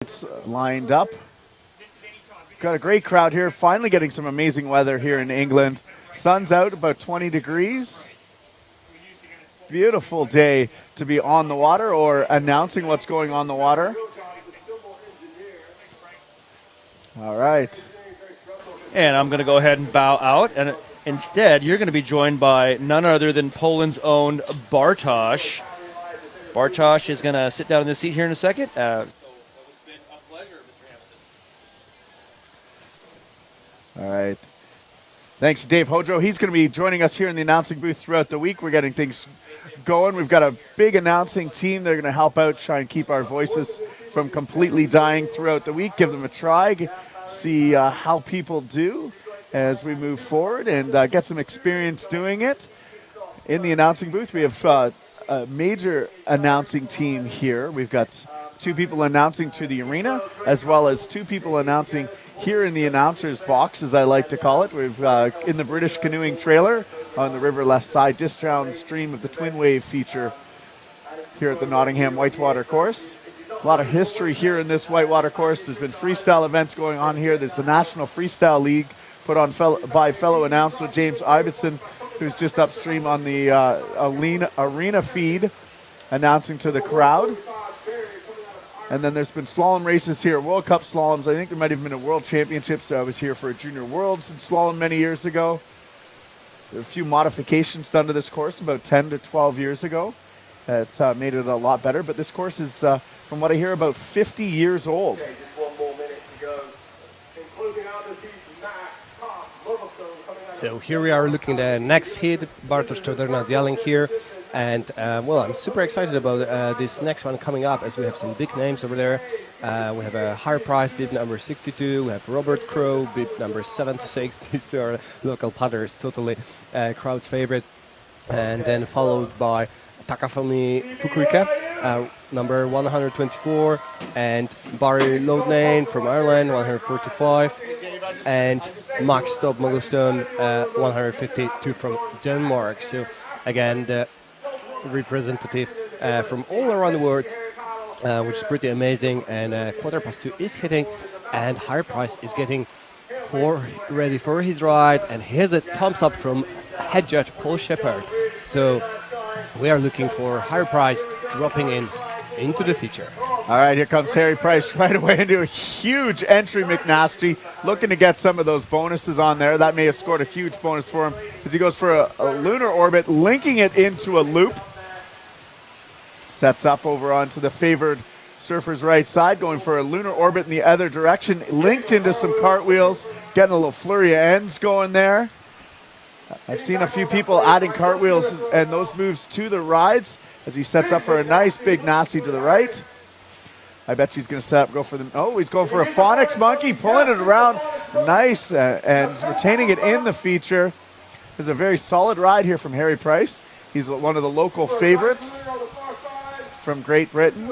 It's lined up. Got a great crowd here, finally getting some amazing weather here in England. Sun's out, about 20 degrees. Beautiful day to be on the water or announcing what's going on the water. All right. And I'm going to go ahead and bow out, and instead you're going to be joined by none other than Poland's own Bartosz. Bartosz is going to sit down in the seat here in a second. All right. Thanks to Dave Hojo. He's going to be joining us here in the announcing booth throughout the week. We're getting things going. We've got a big announcing team. They're going to help out, try and keep our voices from completely dying throughout the week. Give them a try, see how people do as we move forward, and get some experience doing it. In the announcing booth, we have a major announcing team here. We've got 2 people announcing to the arena, as well as 2 people announcing here in the announcer's box, as I like to call it. We've in the British canoeing trailer on the river left side, just downstream of the Twin Wave feature here at the Nottingham Whitewater Course. A lot of history here in this whitewater course. There's been freestyle events going on here. There's the National Freestyle League put on by fellow announcer James Ibbotson, who's just upstream on the arena feed, announcing to the crowd. And then there's been slalom races here, World Cup slaloms. I think there might have been a World Championships. I was here for a Junior Worlds in slalom many years ago. There were a few modifications done to this course about 10 to 12 years ago that made it a lot better. But this course is, from what I hear, about 50 years old. Okay, just one more minute to go. Including out the heat, so here we are looking at the next heat. Bartosz Choderna yelling here. And, well, I'm super excited about this next one coming up, as we have some big names over there. We have a higher price, bib number 62. We have Robert Crowe, bib number 76. These 2 are local putters, totally crowd's favorite. And then followed by Takafumi Fukuoka, number 124. And Barry Loudnane from Ireland, 145. And Max Stobb Mogulstone, 152 from Denmark. So, again, the representative from all around the world, which is pretty amazing. And 2:15 is hitting, and higher price is getting ready for his ride, and here's a thumbs up from head judge Paul Shepard. So we are looking for higher price dropping into the feature. All right, here comes Harry Price right away into a huge entry McNasty, looking to get some of those bonuses on there. That may have scored a huge bonus for him as he goes for a lunar orbit, linking it into a loop. Sets up over onto the favored surfer's right side, going for a lunar orbit in the other direction, linked into some cartwheels, getting a little flurry of ends going there. I've seen a few people adding cartwheels and those moves to the rides as he sets up for a nice big nasty to the right. I bet he's going to set up, go for the, oh, he's going for a phonics monkey, pulling it around. Nice, and retaining it in the feature. There's a very solid ride here from Harry Price. He's one of the local favorites from Great Britain.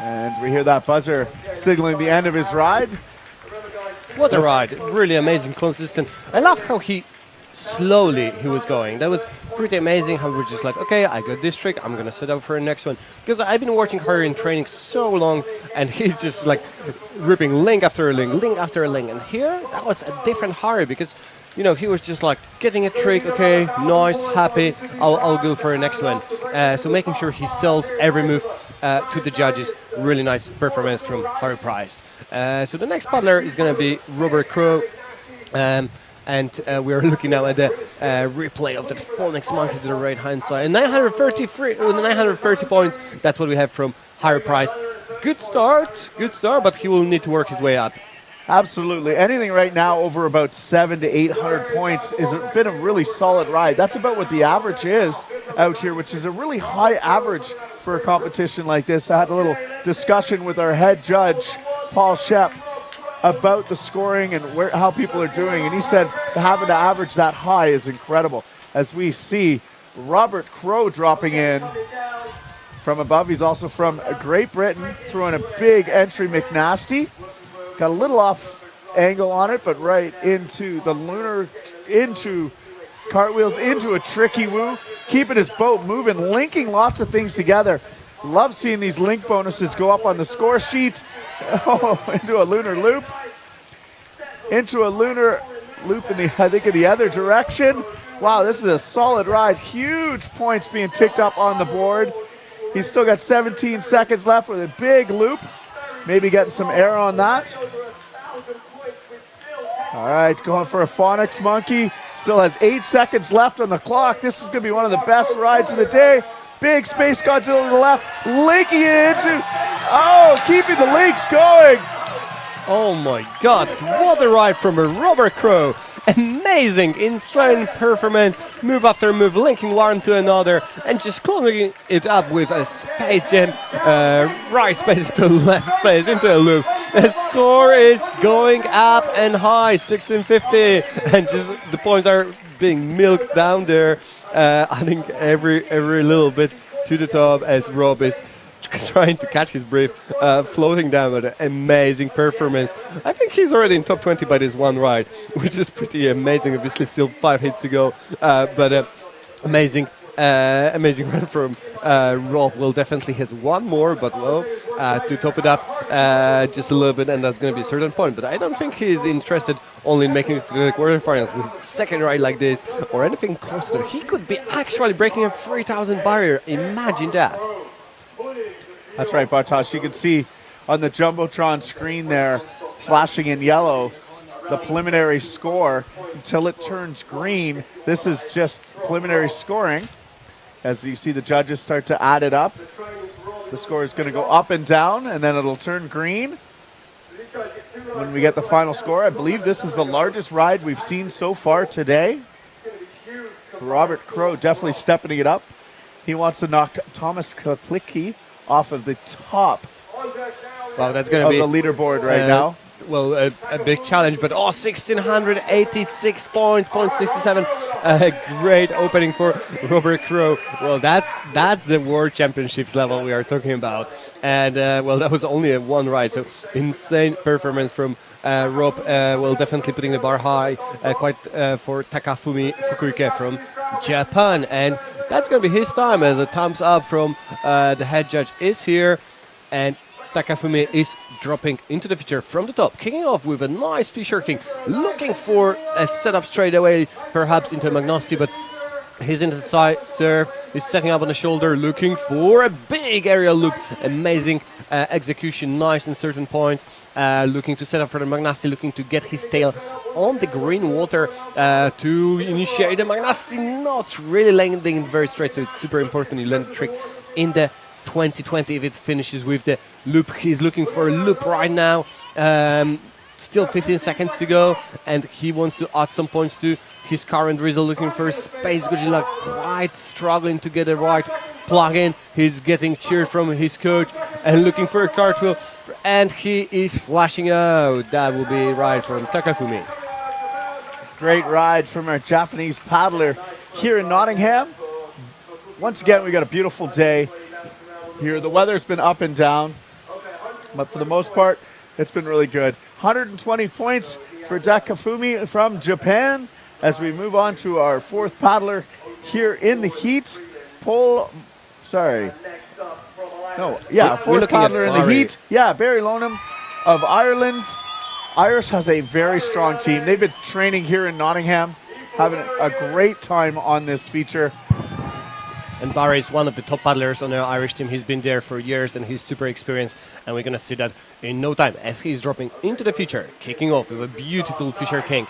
And we hear that buzzer signaling the end of his ride. What a ride, really amazing, consistent. I love how he was going. That was pretty amazing how we're just like, okay, I got this trick, I'm going to set up for the next one. Because I've been watching Harry in training so long, and he's just like ripping link after a link, link after a link. And here, that was a different Harry, because you know, he was just like getting a trick, okay, nice, happy, I'll go for the next one. So making sure he sells every move to the judges. Really nice performance from Harry Price. So the next paddler is going to be Robert Crowe. And we're looking now at the replay of the phonics monkey to the right hand side. And 930 points, that's what we have from Harry Price. Good start, but he will need to work his way up. Absolutely. Anything right now over about 700 to 800 points is been a really solid ride. That's about what the average is out here, which is a really high average for a competition like this. I had a little discussion with our head judge, Paul Shep, about the scoring and how people are doing, and he said having to average that high is incredible. As we see Robert Crowe dropping in from above. He's also from Great Britain, throwing a big entry McNasty. Got a little off angle on it, but right into the lunar, into cartwheels, into a tricky woo, keeping his boat moving, linking lots of things together. Love seeing these link bonuses go up on the score sheet. Oh, into a lunar loop. Into a lunar loop in the other direction. Wow, this is a solid ride. Huge points being ticked up on the board. He's still got 17 seconds left with a big loop. Maybe getting some air on that. All right, going for a phonics monkey. Still has 8 seconds left on the clock. This is going to be one of the best rides of the day. Big Space Godzilla to the left, linking it into, keeping the links going. Oh my God, what a ride from Robert Crowe. Amazing, insane performance, move after move, linking one to another, and just closing it up with a space jam, right space to left space into a loop. The score is going up and high, 1650, and just the points are being milked down there. I think every little bit to the top as Rob is trying to catch his breath, floating down with an amazing performance. I think he's already in top 20 by this one ride, which is pretty amazing. Obviously, still 5 hits to go, but amazing run from Rob. Will definitely has one more, but to top it up just a little bit, and that's going to be a certain point. But I don't think he's interested only in making it to the quarterfinals with second ride like this or anything close to it. He could be actually breaking a 3,000 barrier. Imagine that. That's right, Bartosz. You can see on the Jumbotron screen there, flashing in yellow, the preliminary score until it turns green. This is just preliminary scoring. As you see the judges start to add it up, the score is going to go up and down, and then it'll turn green when we get the final score. I believe this is the largest ride we've seen so far today. Robert Crowe definitely stepping it up. He wants to knock Thomas Klikki off of the top that's going to be the leaderboard right now. Well, a big challenge, but 1,686 points, 0.67. A great opening for Robert Crowe. Well, that's the World Championships level we are talking about. And, that was only a one ride, so insane performance from Rob. Definitely putting the bar high for Takafumi Fukuike from Japan. And that's going to be his time, as a thumbs up from the head judge is here. And Takafumi is dropping into the feature from the top, kicking off with a nice Fisher King, looking for a setup straight away, perhaps into a Magnosti, but he's into the side serve, he's setting up on the shoulder, looking for a big aerial loop. Amazing execution, nice in certain points, looking to set up for the Magnosti, looking to get his tail on the green water to initiate the Magnosti, not really landing very straight, so it's super important you land the trick in the 2020 if it finishes with the loop. He's looking for a loop right now. Still 15 seconds to go, and he wants to add some points to his current result, looking for Space Godzilla, quite struggling to get a right plug in. He's getting cheered from his coach and looking for a cartwheel, and he is flashing out. That will be right from Takafumi. Great ride from our Japanese paddler here in Nottingham. Once again, we got a beautiful day here. The weather's been up and down, but for the most part, it's been really good. 120 points for Takafumi from Japan as we move on to our fourth paddler here in the heat. Fourth paddler in the heat. Yeah, Barry Lonham of Ireland. Irish has a very strong team. They've been training here in Nottingham, having a great time on this feature. And Barry is one of the top paddlers on our Irish team. He's been there for years and he's super experienced. And we're going to see that in no time as he's dropping into the feature, kicking off with a beautiful Fisher King.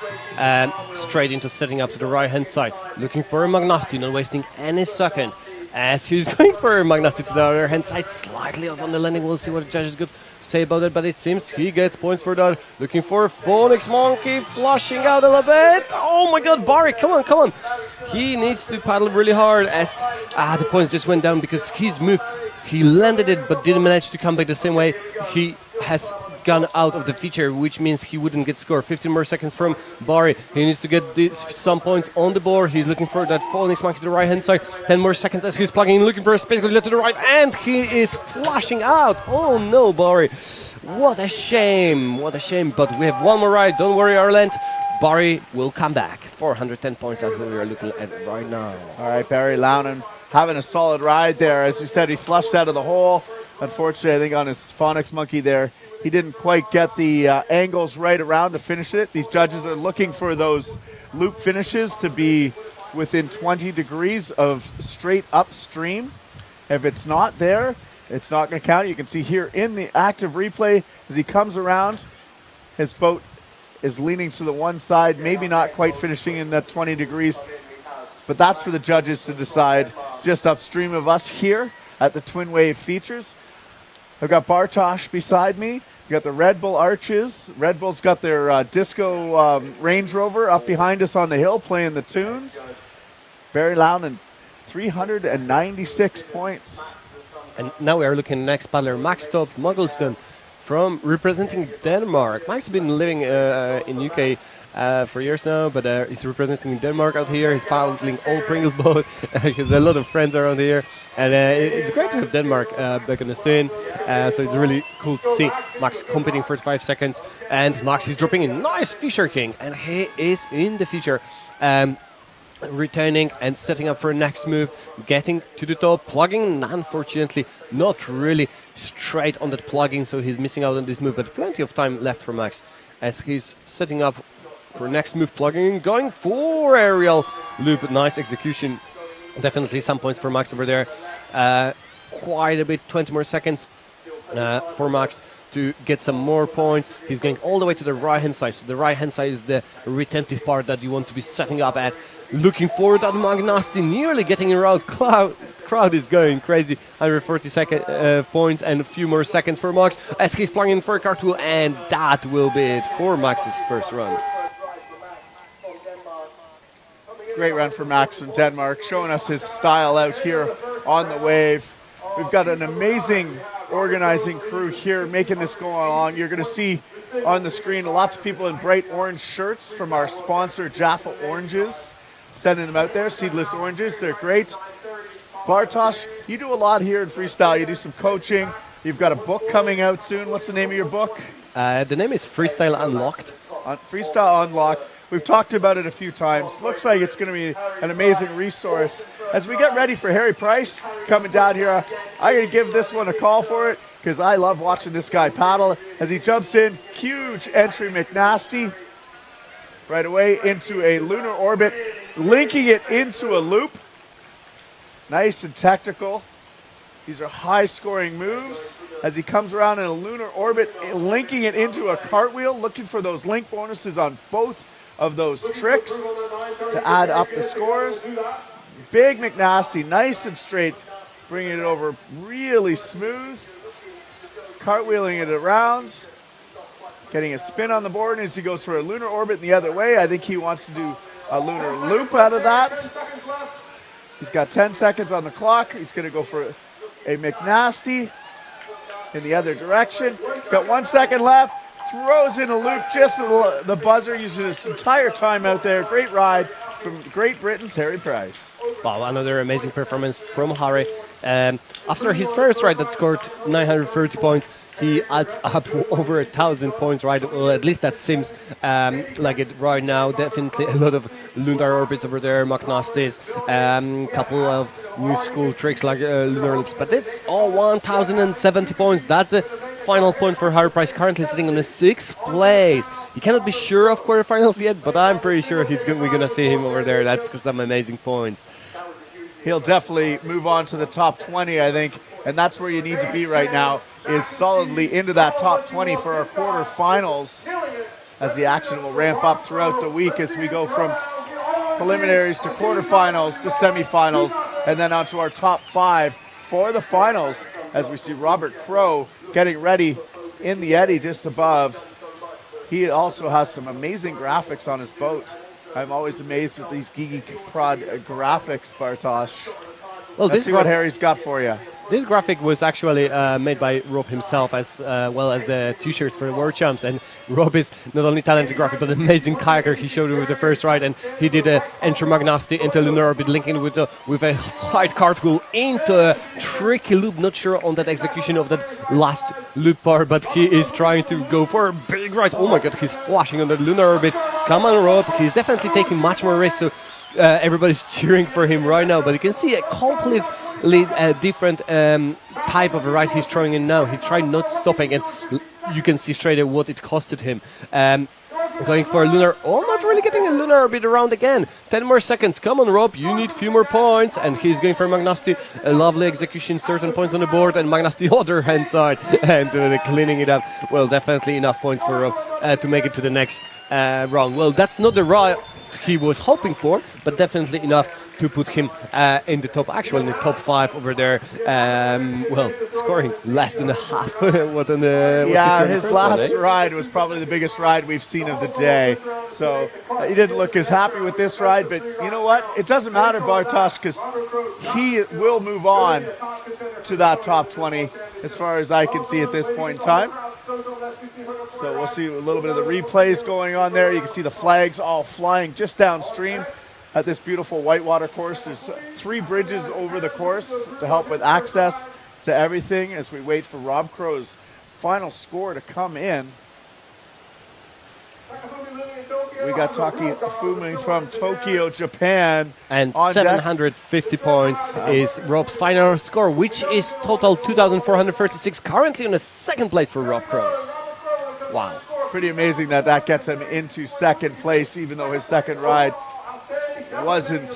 Straight into setting up to the right-hand side, looking for a Magnosti, not wasting any second. As he's going for a Magnosti to the other hand side, slightly off on the landing. We'll see what the judges got to say about it, but it seems he gets points for that. Looking for a Phonics Monkey, flushing out a little bit. Oh my god, Barry, come on. He needs to paddle really hard as the points just went down because his move, he landed it but didn't manage to come back the same way. He has gone out of the feature, which means he wouldn't get scored. 15 more seconds from Barry. He needs to get some points on the board. He's looking for that Phonics Monkey to the right hand side. 10 more seconds as he's plugging in, looking for a Space Godzilla to the right, and he is flashing out. Oh no, Barry. What a shame, but we have one more ride. Don't worry, Ireland. Barry will come back. 410 points, that's what we are looking at right now. All right, Barry Lonham having a solid ride there. As you said, he flushed out of the hole. Unfortunately, I think on his phonics monkey there, he didn't quite get the angles right around to finish it. These judges are looking for those loop finishes to be within 20 degrees of straight upstream. If it's not there, it's not going to count. You can see here in the active replay, as he comes around, his boat is leaning to the one side, maybe not quite finishing in that 20 degrees, but that's for the judges to decide. Just upstream of us here at the Twin Wave Features, I've got Bartosz beside me. You got the Red Bull Arches. Red Bull's got their disco Range Rover up behind us on the hill playing the tunes. Barry Loudon, 396 points. And now we are looking at next paddler, Max Top Muggleston, from representing Denmark. Max has been living in UK for years now, but he's representing Denmark out here. He's paddling Old Pringles boat. He has a lot of friends around here, and it's great to have Denmark back on the scene. So it's really cool to see Max competing 45 seconds, and Max is dropping a nice Fisher King, and he is in the feature. Returning and setting up for a next move, getting to the top, plugging, unfortunately not really straight on that plugging, so he's missing out on this move, but plenty of time left for Max as he's setting up for next move, plugging, going for aerial loop. Nice execution, definitely some points for Max over there. Quite a bit, 20 more seconds for Max to get some more points. He's going all the way to the right hand side, so the right hand side is the retentive part that you want to be setting up at. Looking for that Magnasti, nearly getting around. Crowd is going crazy. 140 points and a few more seconds for Max as he's plunging for a cartwheel, and that will be it for Max's first run. Great run for Max from Denmark, showing us his style out here on the wave. We've got an amazing organizing crew here making this go along. You're going to see on the screen lots of people in bright orange shirts from our sponsor, Jaffa Oranges. Sending them out there, seedless oranges, they're great. Bartosz, you do a lot here in freestyle. You do some coaching. You've got a book coming out soon. What's the name of your book? The name is Freestyle Unlocked. Freestyle Unlocked. We've talked about it a few times. Looks like it's going to be an amazing resource. As we get ready for Harry Price coming down here, I'm going to give this one a call for it because I love watching this guy paddle. As he jumps in, huge entry McNasty right away into a lunar orbit, linking it into a loop. Nice and technical. These are high-scoring moves. As he comes around in a lunar orbit, linking it into a cartwheel, looking for those link bonuses on both of those tricks to add up the scores. Big McNasty, nice and straight, bringing it over really smooth. Cartwheeling it around. Getting a spin on the board as he goes for a lunar orbit the other way. I think he wants to do a lunar loop out of that. He's got 10 seconds on the clock. He's going to go for a McNasty in the other direction. He's got 1 second left. Throws in a loop just at the buzzer, using his entire time out there. Great ride from Great Britain's Harry Price. Wow, another amazing performance from Harry. After his first ride that scored 930 points, he adds up over 1,000 points, right? Well, at least that seems like it right now. Definitely a lot of lunar orbits over there, McNasties, couple of new school tricks like lunar loops. But it's all 1,070 points. That's a final point for Harry Price, currently sitting on the 6th place. He cannot be sure of quarterfinals yet, but I'm pretty sure we're going to see him over there. That's some amazing points. He'll definitely move on to the top 20, I think, and that's where you need to be right now, is solidly into that top 20 for our quarterfinals, as the action will ramp up throughout the week as we go from preliminaries to quarterfinals to semifinals, and then on to our top 5 for the finals, as we see Robert Crowe getting ready in the eddy just above. He also has some amazing graphics on his boat. I'm always amazed with these Geeky Prod graphics, Bartosz. Well, Let's see what Harry's got for you. This graphic was actually made by Rob himself, as well as the T-shirts for the World Champs. And Rob is not only talented graphic, but an amazing kayaker. He showed it with the first ride, and he did a entry Magnasti into lunar orbit, linking with a side cartwheel into a tricky loop. Not sure on that execution of that last loop part, but he is trying to go for a big ride. Oh my God, he's flashing on the lunar orbit. Come on, Rob. He's definitely taking much more risks. So everybody's cheering for him right now, but you can see a completely different type of a ride he's throwing in now. He tried not stopping, and you can see straight away what it costed him. Going for a lunar. Oh, not really getting a lunar orbit around again. 10 more seconds. Come on, Rob. You need few more points. And he's going for Magnasti. A lovely execution. Certain points on the board. And Magnasti other hand side. And cleaning it up. Well, definitely enough points for Rob to make it to the next round. Well, that's not the ride he was hoping for, but definitely enough to put him in the top, actually in the top 5 over there. Well, scoring less than a half. His last ride was probably the biggest ride we've seen of the day. So he didn't look as happy with this ride, but you know what? It doesn't matter, Bartosz, because he will move on to that top 20 as far as I can see at this point in time. So we'll see a little bit of the replays going on there. You can see the flags all flying just downstream at this beautiful whitewater course. There's 3 bridges over the course to help with access to everything as we wait for Rob Crowe's final score to come in. We got Takafumi from Tokyo, Japan. And 750 points is Rob's final score, which is total 2,436. Currently on the second place for Rob Crowe. Wow. Pretty amazing that gets him into second place, even though his second ride wasn't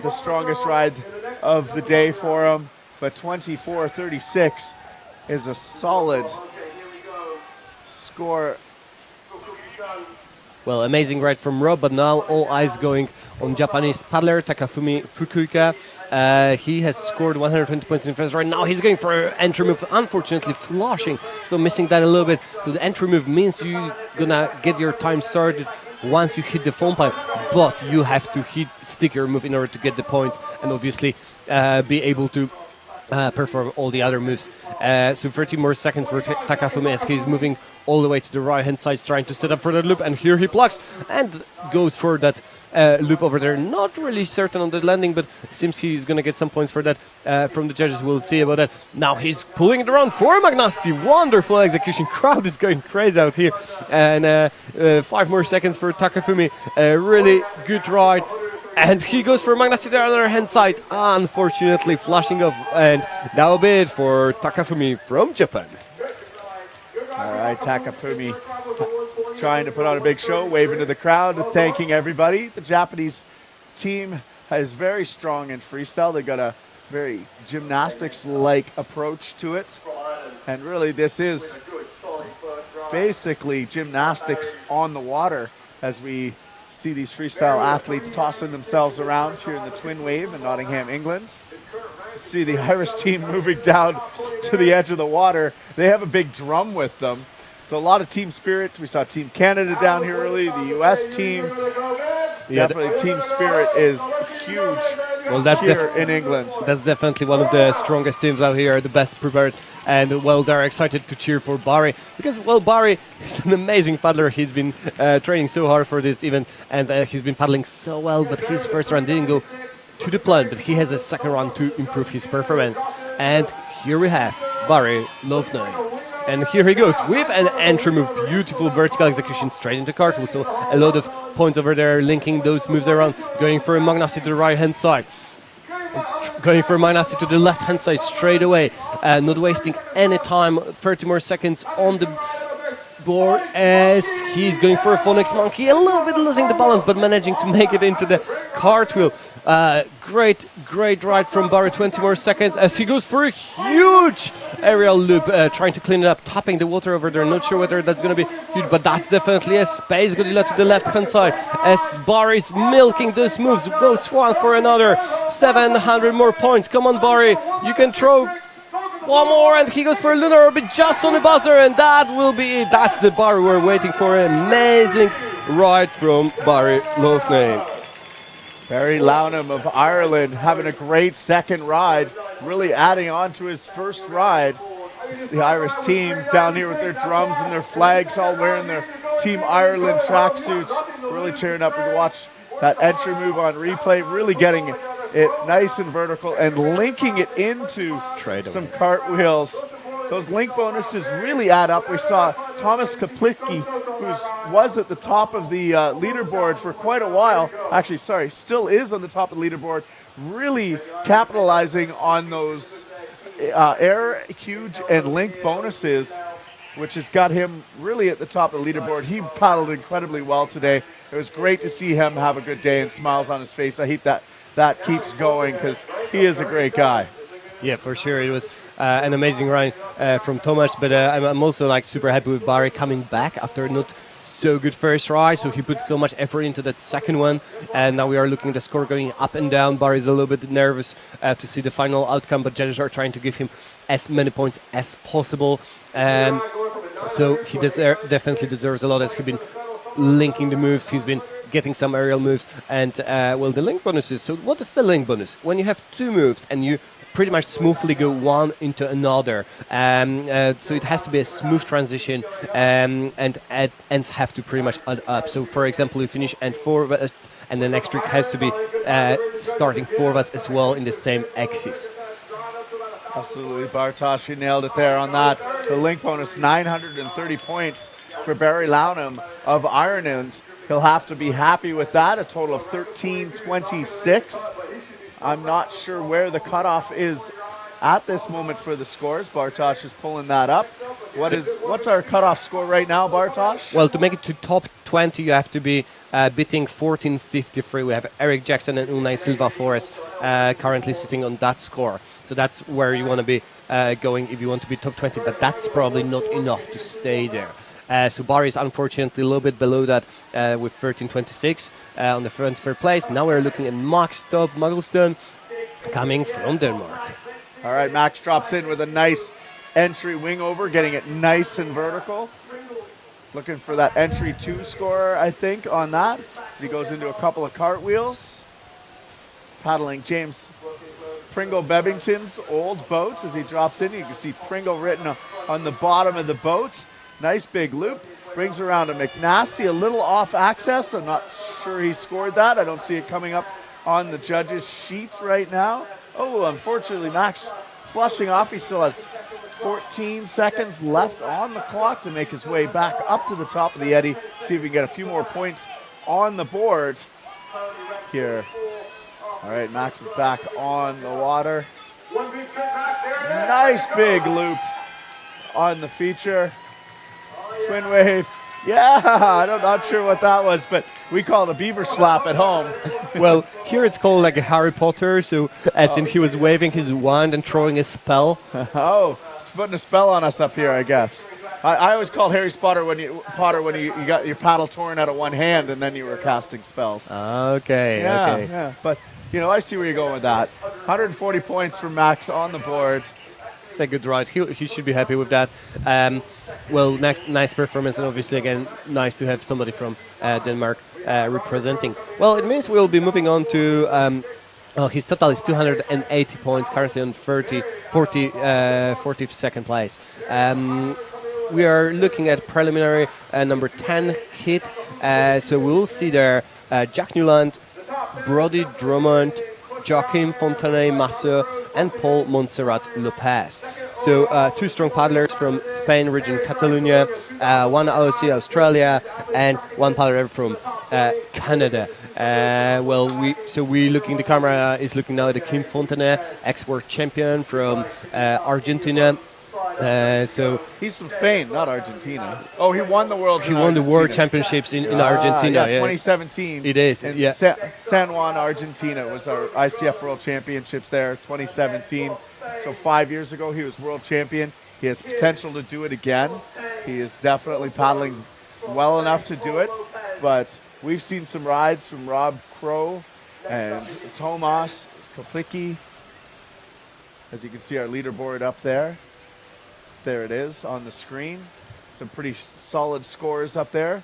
the strongest ride of the day for him. But 24:36 is a solid score. Well, amazing ride from Rob, but now all eyes going on Japanese paddler Takafumi Fukuoka. He has scored 120 points in the first ride. Now he's going for an entry move, unfortunately flushing, so missing that a little bit. So the entry move means you're gonna get your time started once you hit the foam pipe, but you have to stick your move in order to get the points and obviously be able to perform all the other moves. So 30 more seconds for Takafumi as he's moving all the way to the right hand side, trying to set up for that loop, and here he blocks and goes for that loop over there. Not really certain on the landing, but it seems he's going to get some points for that from the judges. We'll see about that. Now he's pulling it around for Magnasti. Wonderful execution. Crowd is going crazy out here. And 5 more seconds for Takafumi. Really good ride. And he goes for Magnasti on the other hand side. Unfortunately, flashing off. And that will be it for Takafumi from Japan. All right, Takafumi trying to put on a big show, waving to the crowd, thanking everybody. The Japanese team is very strong in freestyle. They got a very gymnastics-like approach to it. And really, this is basically gymnastics on the water as we see these freestyle athletes tossing themselves around here in the Twin Wave in Nottingham, England. See the Irish team moving down to the edge of the water. They have a big drum with them. So a lot of team spirit. We saw Team Canada down here early, the U.S. team. Definitely team spirit is huge here in England. That's definitely one of the strongest teams out here, the best prepared. And, well, they're excited to cheer for Barry because, well, Barry is an amazing paddler. He's been training so hard for this event, and he's been paddling so well, but his first run didn't go to the plan, but he has a second run to improve his performance. And here we have Barry Lovener. And here he goes with an entry move, beautiful vertical execution straight into cartwheel. So a lot of points over there, linking those moves around, going for a Magnasti to the right hand side. Going for Magnasti to the left hand side straight away, not wasting any time. 30 more seconds on the board as he's going for a Phoenix Monkey, a little bit losing the balance but managing to make it into the cartwheel. Great ride from Barry. 20 more seconds as he goes for a huge aerial loop, trying to clean it up, tapping the water over there. Not sure whether that's going to be huge, but that's definitely a space Godzilla to the left hand side as Barry's milking those moves. Goes one for another. 700 more points. Come on, Barry, you can throw one more, and he goes for a lunar orbit just on the buzzer, and that will be it. That's the Barry we're waiting for. Amazing ride from Barry Lovener. Barry Lownham of Ireland having a great second ride, really adding on to his first ride. The Irish team down here with their drums and their flags, all wearing their Team Ireland tracksuits, really cheering up. We can watch that entry move on replay, really getting it nice and vertical and linking it into some cartwheels. Those link bonuses really add up. We saw Thomas Kaplicki, who was at the top of the leaderboard for quite a while. Actually, sorry, still is on the top of the leaderboard, really capitalizing on those air, huge, and link bonuses, which has got him really at the top of the leaderboard. He paddled incredibly well today. It was great to see him have a good day and smiles on his face. I hope that keeps going because he is a great guy. Yeah, for sure. It was an amazing ride from Thomas, but I'm also like super happy with Barry coming back after not so good first ride. So he put so much effort into that second one, and now we are looking at the score going up and down. Barry's a little bit nervous to see the final outcome, but judges are trying to give him as many points as possible. So he definitely deserves a lot as he's been linking the moves. He's been getting some aerial moves, and well, the link bonuses. So what is the link bonus? When you have two moves and you pretty much smoothly go one into another, so it has to be a smooth transition, and ends have to pretty much add up. So for example, you finish end forward, and the next trick has to be starting forwards as well in the same axis. Absolutely, Bartosz, you nailed it there on that. The link bonus, 930 points for Barry Lownham of Ireland. He'll have to be happy with that, a total of 1326. I'm not sure where the cutoff is at this moment for the scores. Bartosz is pulling that up. What's our cutoff score right now, Bartosz? Well, to make it to top 20, you have to be beating 1453. We have Eric Jackson and Unai Silva Flores currently sitting on that score. So that's where you want to be going if you want to be top 20, but that's probably not enough to stay there. So Barry is unfortunately a little bit below that with 1326 on the front third place. Now we're looking at Max Mugglestone coming from Denmark. All right, Max drops in with a nice entry wing over, getting it nice and vertical. Looking for that entry 2 score, I think, on that. He goes into a couple of cartwheels. Paddling James Pringle Bebbington's old boats as he drops in. You can see Pringle written on the bottom of the boat. Nice big loop. Brings around a McNasty, a little off access. I'm not sure he scored that. I don't see it coming up on the judges' sheets right now. Oh, unfortunately, Max flushing off. He still has 14 seconds left on the clock to make his way back up to the top of the eddy. See if we can get a few more points on the board here. All right, Max is back on the water. Nice big loop on the feature. Twin wave. Yeah, I'm not sure what that was, but we call it a beaver slap at home. Well, here it's called like a Harry Potter, so as in he was waving his wand and throwing a spell. Oh, it's putting a spell on us up here, I guess. I always called Harry Potter when you got your paddle torn out of one hand and then you were casting spells. Okay, yeah, okay. Yeah, but I see where you're going with that. 140 points for Max on the board. It's a good ride. He should be happy with that. Well, nice performance, and obviously again, nice to have somebody from Denmark representing. Well, it means we'll be moving on to. His total is 280 points, currently on 42nd place. We are looking at preliminary number 10 hit. So we'll see there Jack Newland, Brody Drummond, Joachim Fontenay Masso, and Paul Monserrat Lopez. So 2 strong paddlers from Spain, region Catalonia, 1 Aussie, Australia, and 1 paddler from Canada. The camera is looking now at Joachim Fontenay, ex-world champion from Argentina. He's from Spain, not Argentina. Oh, he won the world. He won the World Championships in Argentina. Yeah, 2017. It is. In yeah. San Juan, Argentina was our ICF World Championships there, 2017. So 5 years ago, he was world champion. He has potential to do it again. He is definitely paddling well enough to do it. But we've seen some rides from Rob Crowe and Tomas Kaplicki. As you can see, our leaderboard up there. There it is on the screen. Some pretty solid scores up there.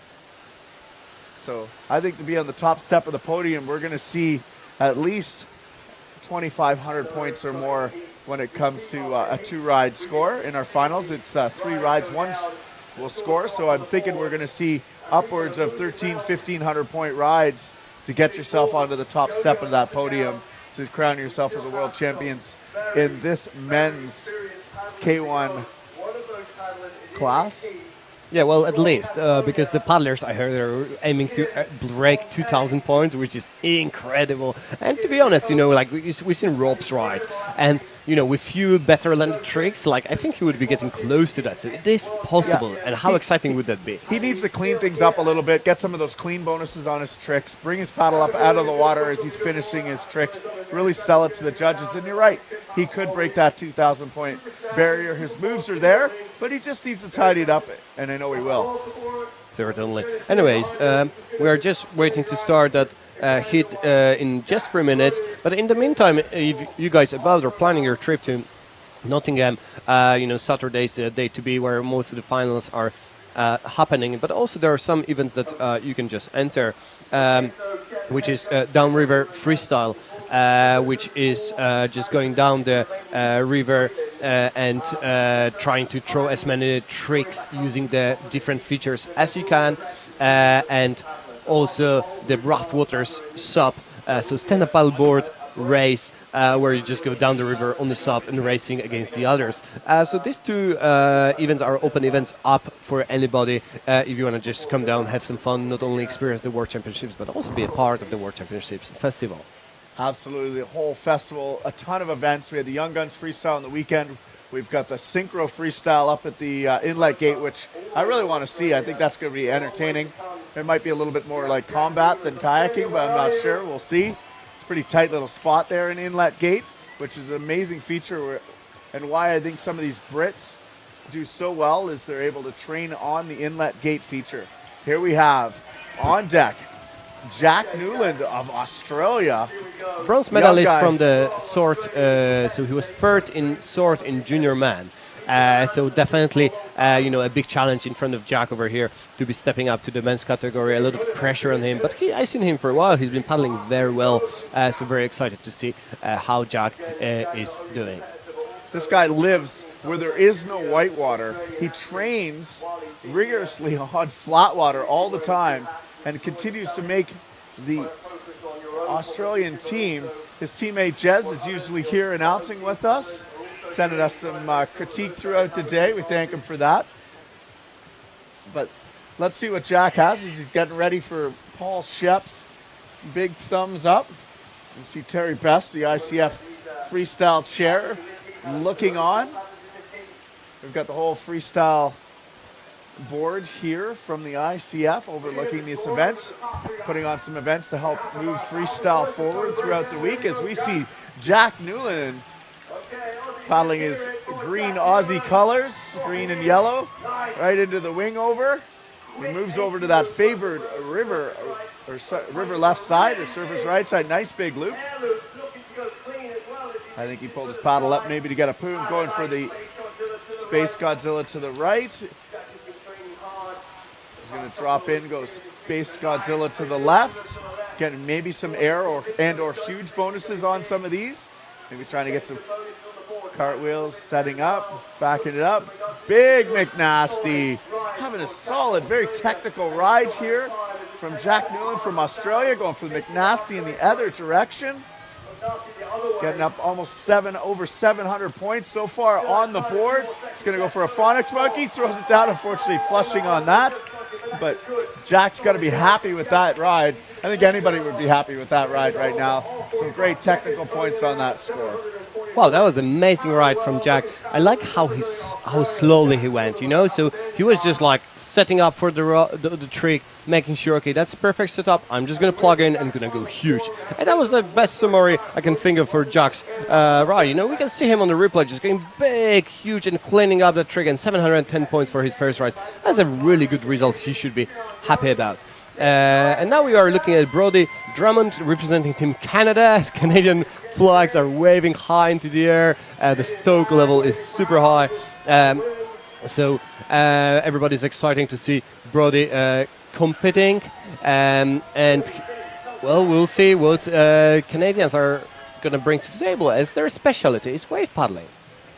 So I think to be on the top step of the podium, we're going to see at least 2,500 points or more when it comes to a 2-ride score. In our finals, it's 3 rides, 1 will score. So I'm thinking we're going to see upwards of 1,500 point rides to get yourself onto the top step of that podium to crown yourself as a world champions in this men's K1 class. Yeah, well, at least because the paddlers I heard are aiming to break 2,000 points, which is incredible. And to be honest, like we've seen ropes ride, and with few better landed tricks, like I think he would be getting close to that. So it is possible, Yeah. and how exciting would that be? He needs to clean things up a little bit, get some of those clean bonuses on his tricks, bring his paddle up out of the water as he's finishing his tricks, really sell it to the judges. And you're right, he could break that 2,000 point barrier. His moves are there, but he just needs to tidy it up, and I know he will. Certainly. Anyways, we are just waiting to start that hit in just 3 minutes. But in the meantime, if you guys are planning your trip to Nottingham, Saturday's the day to be where most of the finals are happening. But also there are some events that you can just enter, which is Downriver Freestyle, which is just going down the river and trying to throw as many tricks using the different features as you can, and also the rough waters SUP, so stand-up paddleboard race, where you just go down the river on the SUP and racing against the others. So these two events are open events up for anybody if you want to just come down, have some fun, not only experience the World Championships, but also be a part of the World Championships festival. Absolutely, the whole festival, a ton of events. We had the Young Guns Freestyle on the weekend. We've got the Synchro Freestyle up at the inlet gate, which I really want to see. I think that's going to be entertaining. It might be a little bit more like combat than kayaking, but I'm not sure. We'll see. It's a pretty tight little spot there in inlet gate, which is an amazing feature. And why I think some of these Brits do so well is they're able to train on the inlet gate feature. Here we have on deck Jack Newland of Australia. Bronze medalist from the sort, so he was third in sort in junior man. So definitely, a big challenge in front of Jack over here to be stepping up to the men's category. A lot of pressure on him, but I've seen him for a while. He's been paddling very well, so very excited to see how Jack is doing. This guy lives where there is no whitewater. He trains rigorously on flat water all the time and continues to make the Australian team. His teammate Jez is usually here announcing with us, sending us some critique throughout the day. We thank him for that. But let's see what Jack has as he's getting ready for Paul Shep's big thumbs up. You see Terry Best, the ICF Freestyle chair, looking on. We've got the whole freestyle board here from the ICF overlooking these events, putting on some events to help move freestyle forward throughout the week as we see Jack Newland paddling his green Aussie colors, green and yellow, right into the wing over. He moves over to that favored river, or river left side, or surfer's right side. Nice big loop. I think he pulled his paddle up maybe to get a poom, going for the Space Godzilla to the right. He's going to drop in, go Space Godzilla to the left. Getting maybe some air or huge bonuses on some of these. Maybe trying to get some cartwheels, setting up, backing it up. Big McNasty. Having a solid, very technical ride here from Jack Newland from Australia, going for the McNasty in the other direction. Getting up almost over 700 points so far on the board. He's going to go for a phonics monkey, throws it down, unfortunately flushing on that. But Jack's got to be happy with that ride. I think anybody would be happy with that ride right now. Some great technical points on that score. Wow, that was an amazing ride from Jack. I like how slowly he went, So he was just like setting up for the trick, making sure, okay, that's a perfect setup. I'm just going to plug in and going to go huge. And that was the best summary I can think of for Jack's ride. We can see him on the replay just going big, huge, and cleaning up the trick, and 710 points for his first ride. That's a really good result he should be happy about. And now we are looking at Brodie Drummond representing Team Canada. Canadian flags are waving high into the air. The stoke level is super high. So everybody's exciting to see Brodie competing. And, well, we'll see what Canadians are going to bring to the table as their specialty is wave paddling.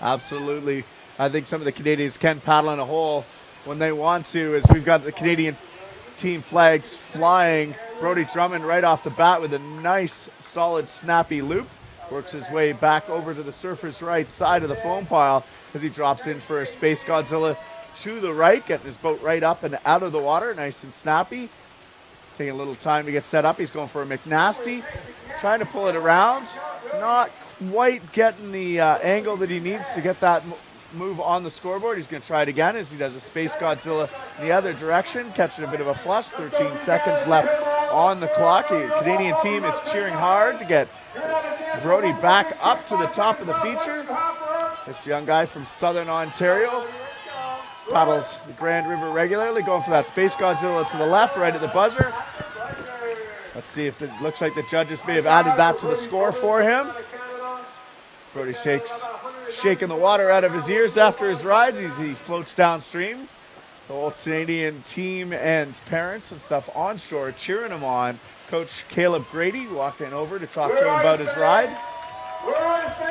Absolutely. I think some of the Canadians can paddle in a hole when they want to, as we've got the Canadian team flags flying. Brodie Drummond right off the bat with a nice, solid, snappy loop. Works his way back over to the surfer's right side of the foam pile as he drops in for a Space Godzilla to the right, getting his boat right up and out of the water, nice and snappy. Taking a little time to get set up. He's going for a McNasty, trying to pull it around. Not quite getting the angle that he needs to get that move on the scoreboard. He's going to try it again as he does a Space Godzilla in the other direction, catching a bit of a flush. 13 seconds left on the clock. The Canadian team is cheering hard to get Brody back up to the top of the feature. This young guy from Southern Ontario paddles the Grand River regularly, going for that Space Godzilla to the left, right at the buzzer. Let's see if it looks like the judges may have added that to the score for him. Brody shaking the water out of his ears after his rides. He floats downstream. The whole Canadian team and parents and stuff onshore cheering him on. Coach Caleb Grady walking over to talk to him about his ride.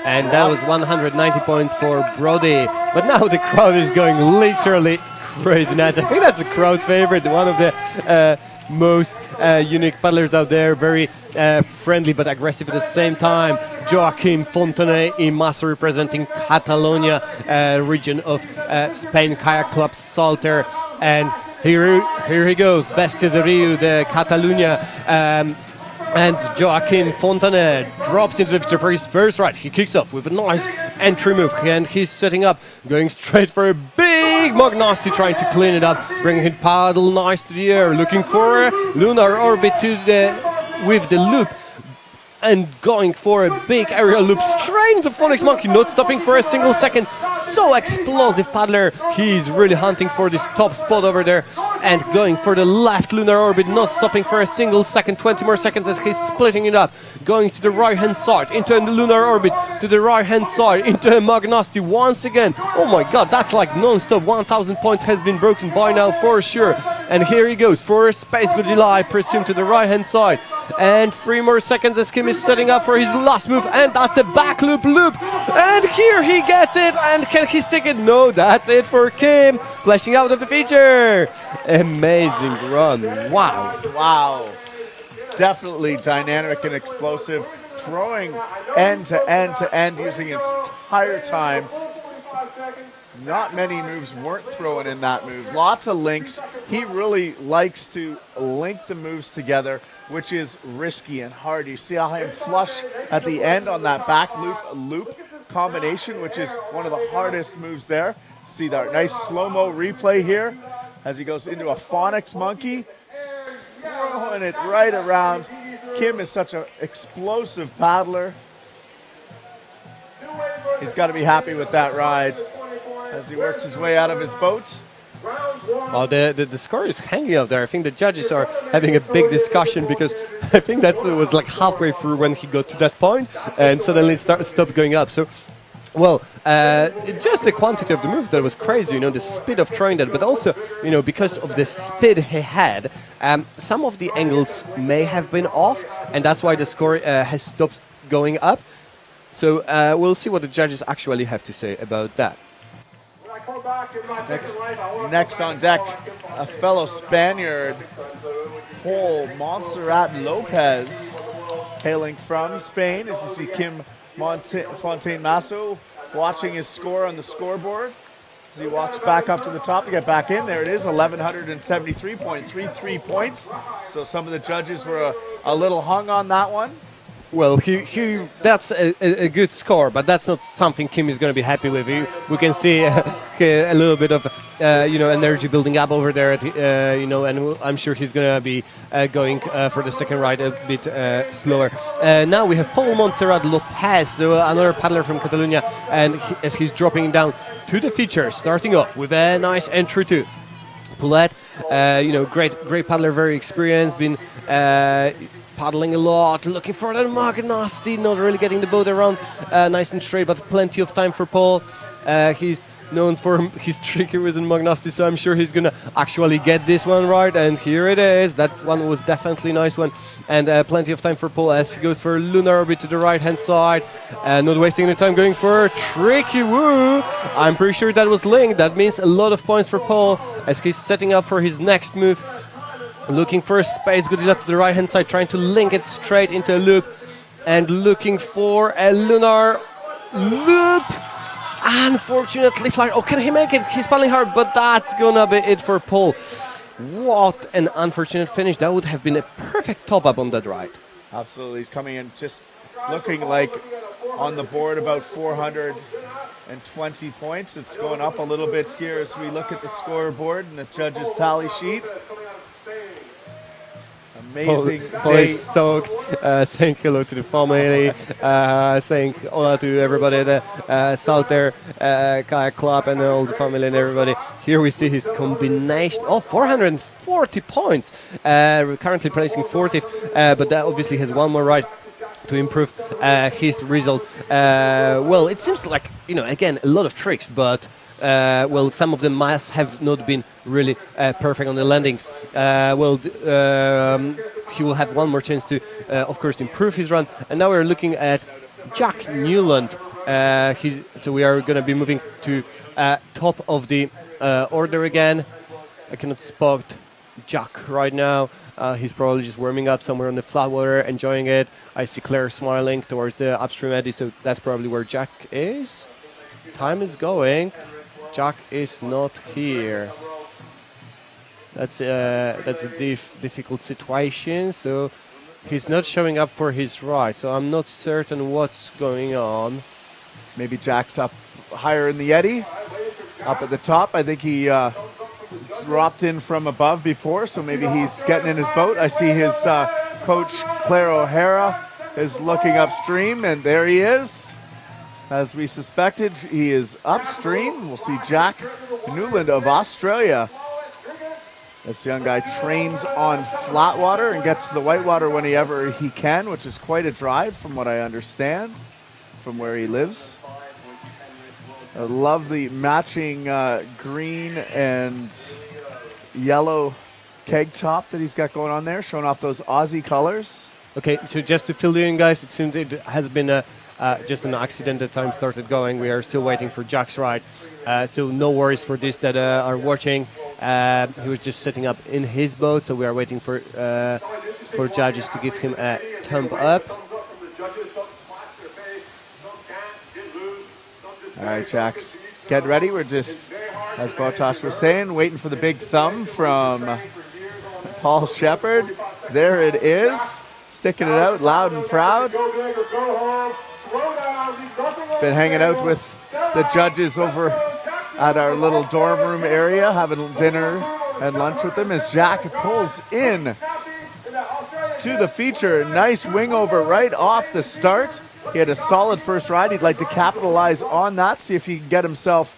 And that was 190 points for Brody. But now the crowd is going literally crazy nuts. I think that's the crowd's favorite, one of the most unique paddlers out there. Very friendly but aggressive at the same time. Joachim Fontenay in Massa, representing Catalonia region of Spain, Kayak Club Salter. And here he goes, Bestia de Rio de Catalunya. And Joachim Fontenay drops into the picture for his first ride. He kicks up with a nice entry move, and he's setting up, going straight for a big Magnasti, trying to clean it up, bringing his paddle nice to the air, looking for a lunar orbit with the loop, and going for a big aerial loop straight into Phoenix Monkey, not stopping for a single second. So explosive paddler. He's really hunting for this top spot over there and going for the left lunar orbit, not stopping for a single second. 20 more seconds as he's splitting it up, going to the right hand side, into a lunar orbit, to the right hand side, into a Magnasti once again. Oh my god, that's like non-stop. 1000 points has been broken by now for sure. And here he goes for a Space Godzilla, I presume, to the right hand side. And 3 more seconds as Kim is setting up for his last move, and that's a back loop. And here he gets it, and can he stick it? No, that's it for Kim, flashing out of the feature. Amazing run. Wow. Definitely dynamic and explosive, throwing end to end using his entire time. Not many moves weren't thrown in that move. Lots of links. He really likes to link the moves together, which is risky and hard. You see how him flush at the end on that back loop combination, which is one of the hardest moves there. See that nice slow-mo replay here as he goes into a Phonics Monkey, throwing it right around. Kim is such an explosive paddler. He's got to be happy with that ride as he works his way out of his boat. Well, the score is hanging up there. I think the judges are having a big discussion, because I think that was like halfway through when he got to that point and suddenly stopped going up. So, well, just the quantity of the moves that was crazy, the speed of throwing that, but also, because of the speed he had, some of the angles may have been off, and that's why the score has stopped going up. So we'll see what the judges actually have to say about that. Next on deck, a fellow Spaniard, Paul Monserrat Lopez, hailing from Spain. As you see Kim Fontaine Masso watching his score on the scoreboard. As he walks back up to the top to get back in, there it is, 1,173.33 points. So some of the judges were a little hung on that one. Well, that's a good score, but that's not something Kim is going to be happy with. We can see a little bit of energy building up over there, and I'm sure he's going to be going for the second ride a bit slower. Now we have Paul Monserrat Lopez, so another paddler from Catalonia, and as he's dropping down to the feature, starting off with a nice entry to Poulette. Great paddler, very experienced, been paddling a lot, looking for that Magnasti, not really getting the boat around nice and straight, but plenty of time for Paul. He's known for his tricky with Magnasti, so I'm sure he's gonna actually get this one right, and here it is. That one was definitely a nice one, and plenty of time for Paul as he goes for a lunar orbit to the right hand side, not wasting any time, going for a tricky woo. I'm pretty sure that was linked. That means a lot of points for Paul as he's setting up for his next move. Looking for a Space Godzilla to the right hand side, trying to link it straight into a loop, and looking for a lunar loop. Unfortunately, flat. Oh, can he make it? He's paddling hard, but that's gonna be it for Paul. What an unfortunate finish. That would have been a perfect top-up on that ride. Absolutely. He's coming in just looking like on the board about 420 points. It's going up a little bit here as we look at the scoreboard and the judges' tally sheet. Amazing Paul day. is stoked, saying hello to the family, saying hola to everybody at the Salter Kayak Club and all the family and everybody. Here we see his combination. 440 points. Currently placing 40th, but that obviously has one more ride to improve his result. Well, it seems like, again, a lot of tricks, but some of them must have not been really perfect on the landings. He will have one more chance to, of course, improve his run. And now we're looking at Jack Newland. So we are going to be moving to top of the order again. I cannot spot Jack right now. He's probably just warming up somewhere on the flat water, enjoying it. I see Claire smiling towards the upstream eddy, so that's probably where Jack is. Time is going. Jack is not here. That's a difficult situation. So he's not showing up for his ride. So I'm not certain what's going on. Maybe Jack's up higher in the eddy, up at the top. I think he dropped in from above before, so maybe he's getting in his boat. I see his coach, Claire O'Hara, is looking upstream, and there he is. As we suspected, he is upstream. We'll see Jack Newland of Australia. This young guy trains on flat water and gets to the whitewater whenever he can, which is quite a drive from what I understand, from where he lives. A lovely matching green and yellow keg top that he's got going on there, showing off those Aussie colors. Okay, so just to fill you in, guys, it seems it has been just an accident that time started going. We are still waiting for Jack's ride. So no worries for this that are watching. He was just setting up in his boat, so we are waiting for judges to give him a thumb up. All right, Jax, get ready. We're just, as Bartosz was saying, waiting for the big thumb from Paul Shepard. There it is, sticking it out loud and proud. Been hanging out with the judges over at our little dorm room area, having dinner and lunch with them as Jack pulls in to the feature. Nice wing over right off the start. He had a solid first ride. He'd like to capitalize on that, see if he can get himself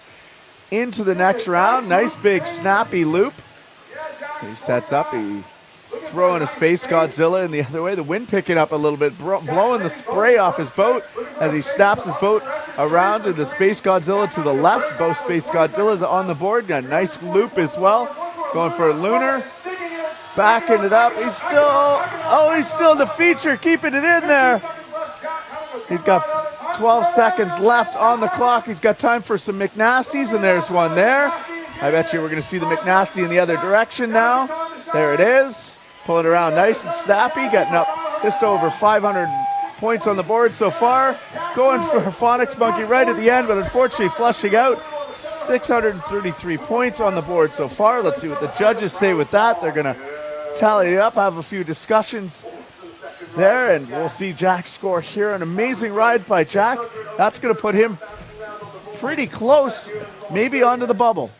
into the next round. Nice big snappy loop. He sets up, he throwing a Space Godzilla in the other way. The wind picking up a little bit, blowing the spray off his boat as he snaps his boat around to the Space Godzilla to the left. Both Space Godzillas on the board. Got a nice loop as well. Going for a lunar. Backing it up. He's still in the feature, keeping it in there. He's got 12 seconds left on the clock. He's got time for some McNasties, and there's one there. I bet you we're going to see the McNasty in the other direction now. There it is. Pulling around nice and snappy, getting up just over 500 points on the board so far. Going for a Phonics Monkey right at the end, but unfortunately flushing out. 633 points on the board so far. Let's see what the judges say with that. They're going to tally it up, have a few discussions there, and we'll see Jack score here. An amazing ride by Jack. That's going to put him pretty close, maybe onto the bubble.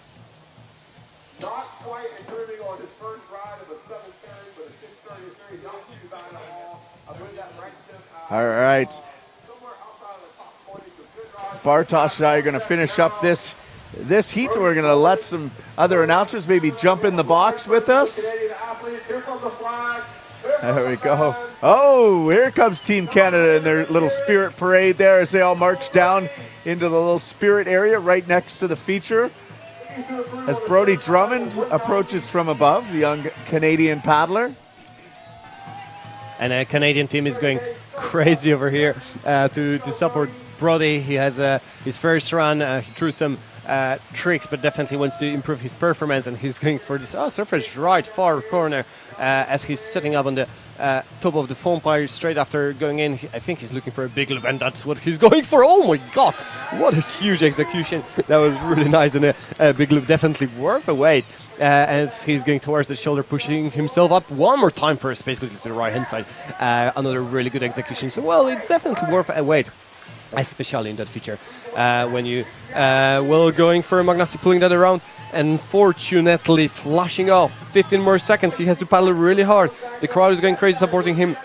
Not quite improving on his first ride of a 7:30, but a 6:33. Joachim Baden Hall. I believe that ranks him. All right. Somewhere outside of the top 20. So good ride. Bartosz and I are going to finish up this heat. We're going to let some other announcers maybe jump in the box with us. Canadian athletes. Here comes the flag. There we go. Oh, here comes Team Canada in their little spirit parade there as they all march down into the little spirit area right next to the feature. As Brodie Drummond approaches from above, the young Canadian paddler. And a Canadian team is going crazy over here to support Brodie. He has his first run. He threw some tricks, but definitely wants to improve his performance, and he's going for this surface right far corner as he's setting up on the top of the foam pile straight after going in. I think he's looking for a big loop, and that's what he's going for. Oh my god, what a huge execution. That was really nice, and a big loop definitely worth a wait. As he's going towards the shoulder, pushing himself up one more time first, basically to the right hand side. Another really good execution. So, well, it's definitely worth a wait, especially in that feature. When you going for Magnassi, pulling that around, unfortunately flashing off. 15 more seconds. He has to paddle really hard. The crowd is going crazy supporting him.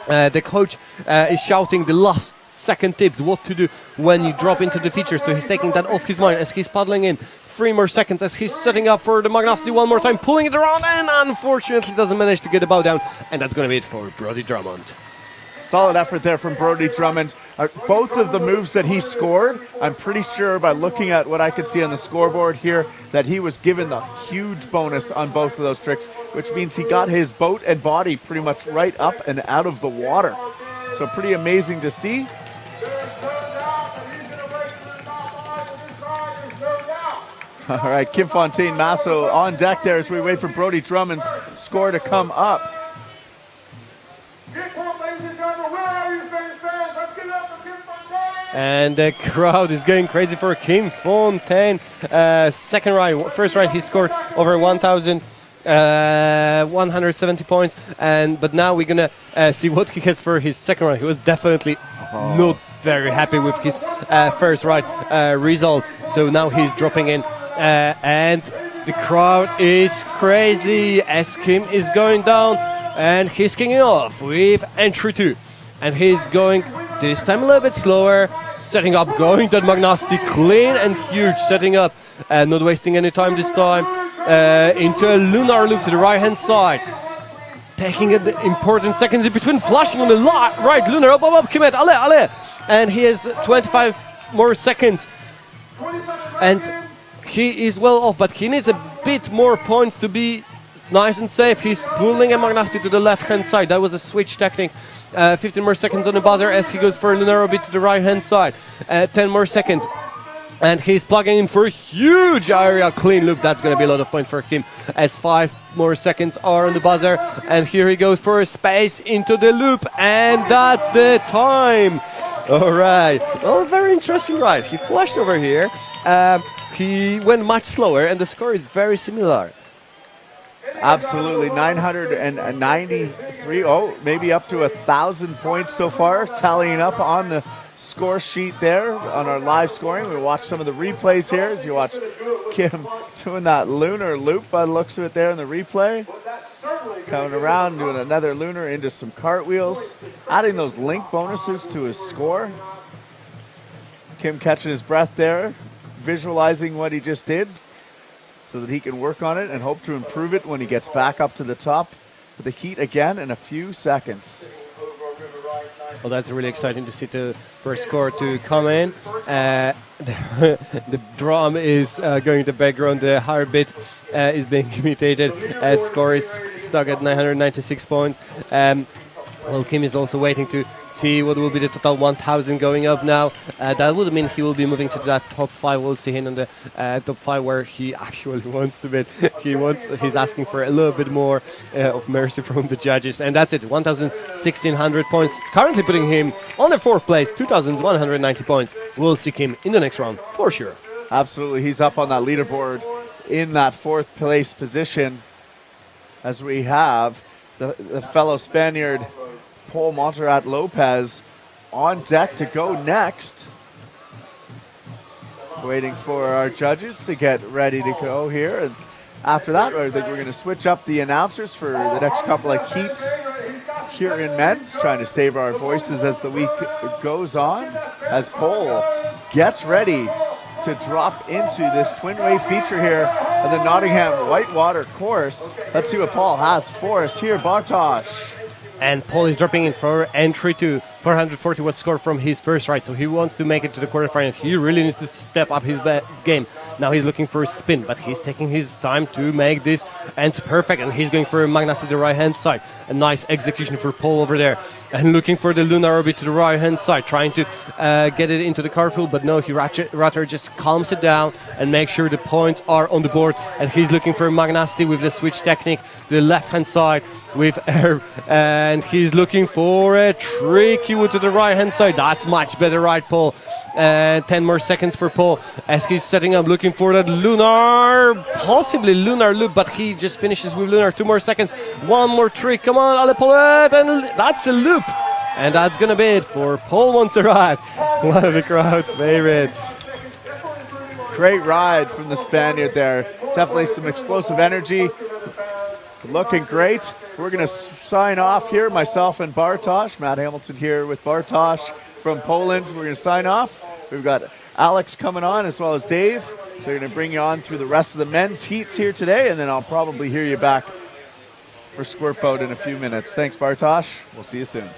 The coach is shouting the last second tips, what to do when you drop into the feature. So he's taking that off his mind as he's paddling in. 3 more seconds as he's setting up for the Magnassi one more time, pulling it around, and unfortunately doesn't manage to get the bow down. And that's going to be it for Brody Drummond. Solid effort there from Brody Drummond. Both of the moves that he scored, I'm pretty sure by looking at what I could see on the scoreboard here, that he was given the huge bonus on both of those tricks, which means he got his boat and body pretty much right up and out of the water. So pretty amazing to see. All right, Kim Fontaine Masso on deck there as we wait for Brody Drummond's score to come up. And the crowd is going crazy for Kim Fontaine. Second ride, first ride he scored over 1,170 points, but now we're gonna see what he gets for his second ride. He was definitely not very happy with his first ride result, so now he's dropping in, and the crowd is crazy as Kim is going down, and he's kicking off with entry 2, and he's going this time a little bit slower, setting up, going that Magnassi clean and huge, setting up, not wasting any time this time, into a lunar loop to the right hand side, taking important seconds in between, flashing on the right lunar, up, Kimet, ale, and he has 25 more seconds, and he is well off, but he needs a bit more points to be nice and safe. He's pulling a Magnassi to the left hand side. That was a switch technique. 15 more seconds on the buzzer as he goes for a lunar bit to the right hand side. 10 more seconds, and he's plugging in for a huge area clean loop. That's going to be a lot of points for him as 5 more seconds are on the buzzer, and here he goes for a space into the loop, and that's the time. All right, well, very interesting ride. He flashed over here, he went much slower, and the score is very similar. Absolutely, 993, maybe up to 1,000 points so far, tallying up on the score sheet there on our live scoring. We watch some of the replays here as you watch Kim doing that lunar loop by the looks of it there in the replay. Coming around, doing another lunar into some cartwheels, adding those link bonuses to his score. Kim catching his breath there, visualizing what he just did, so that he can work on it and hope to improve it when he gets back up to the top of the heat again in a few seconds. Well, that's really exciting to see the first score to come in. The drum is going in the background, the heartbeat is being imitated. Score is stuck at 996 points. Well, Kim is also waiting to see what will be the total 1,000 going up now. That would mean he will be moving to that top 5. We'll see him in the top 5 where he actually wants to be. He's asking for a little bit more of mercy from the judges, and that's it. 1,600 points, currently putting him on the 4th place. 2,190 points. We'll see him in the next round for sure. Absolutely, he's up on that leaderboard in that 4th place position, as we have the fellow Spaniard Paul Monserrat Lopez on deck to go next. Waiting for our judges to get ready to go here. And after that, I think we're going to switch up the announcers for the next couple of heats here in men's, trying to save our voices as the week goes on, as Paul gets ready to drop into this twin wave feature here on the Nottingham Whitewater course. Let's see what Paul has for us here, Bartosz. And Paul is dropping in for entry 2. 440 was scored from his first ride, so he wants to make it to the quarterfinal. He really needs to step up his game. Now he's looking for a spin, but he's taking his time to make this ends perfect, and he's going for a Magnassi to the right-hand side. A nice execution for Paul over there. and looking for the lunar orbit to the right hand side, trying to get it into the carpool, but no, he rather just calms it down and makes sure the points are on the board. And he's looking for Magnasti with the switch technique to the left hand side with air, and he's looking for a tricky wood to the right hand side. That's much better, right, Paul? 10 more seconds for Paul as he's setting up, looking for that lunar, possibly lunar loop, but he just finishes with lunar. 2 more seconds, one more trick, come on, allez Paulette, and that's a loop. And that's going to be it for Paul Monserrat, one of the crowd's favorite. Great ride from the Spaniard there. Definitely some explosive energy. Looking great. We're going to sign off here, myself and Bartosz. Matt Hamilton here with Bartosz from Poland. We're going to sign off. We've got Alex coming on as well as Dave. They're going to bring you on through the rest of the men's heats here today, and then I'll probably hear you back for Squirt Boat in a few minutes. Thanks, Bartosz. We'll see you soon.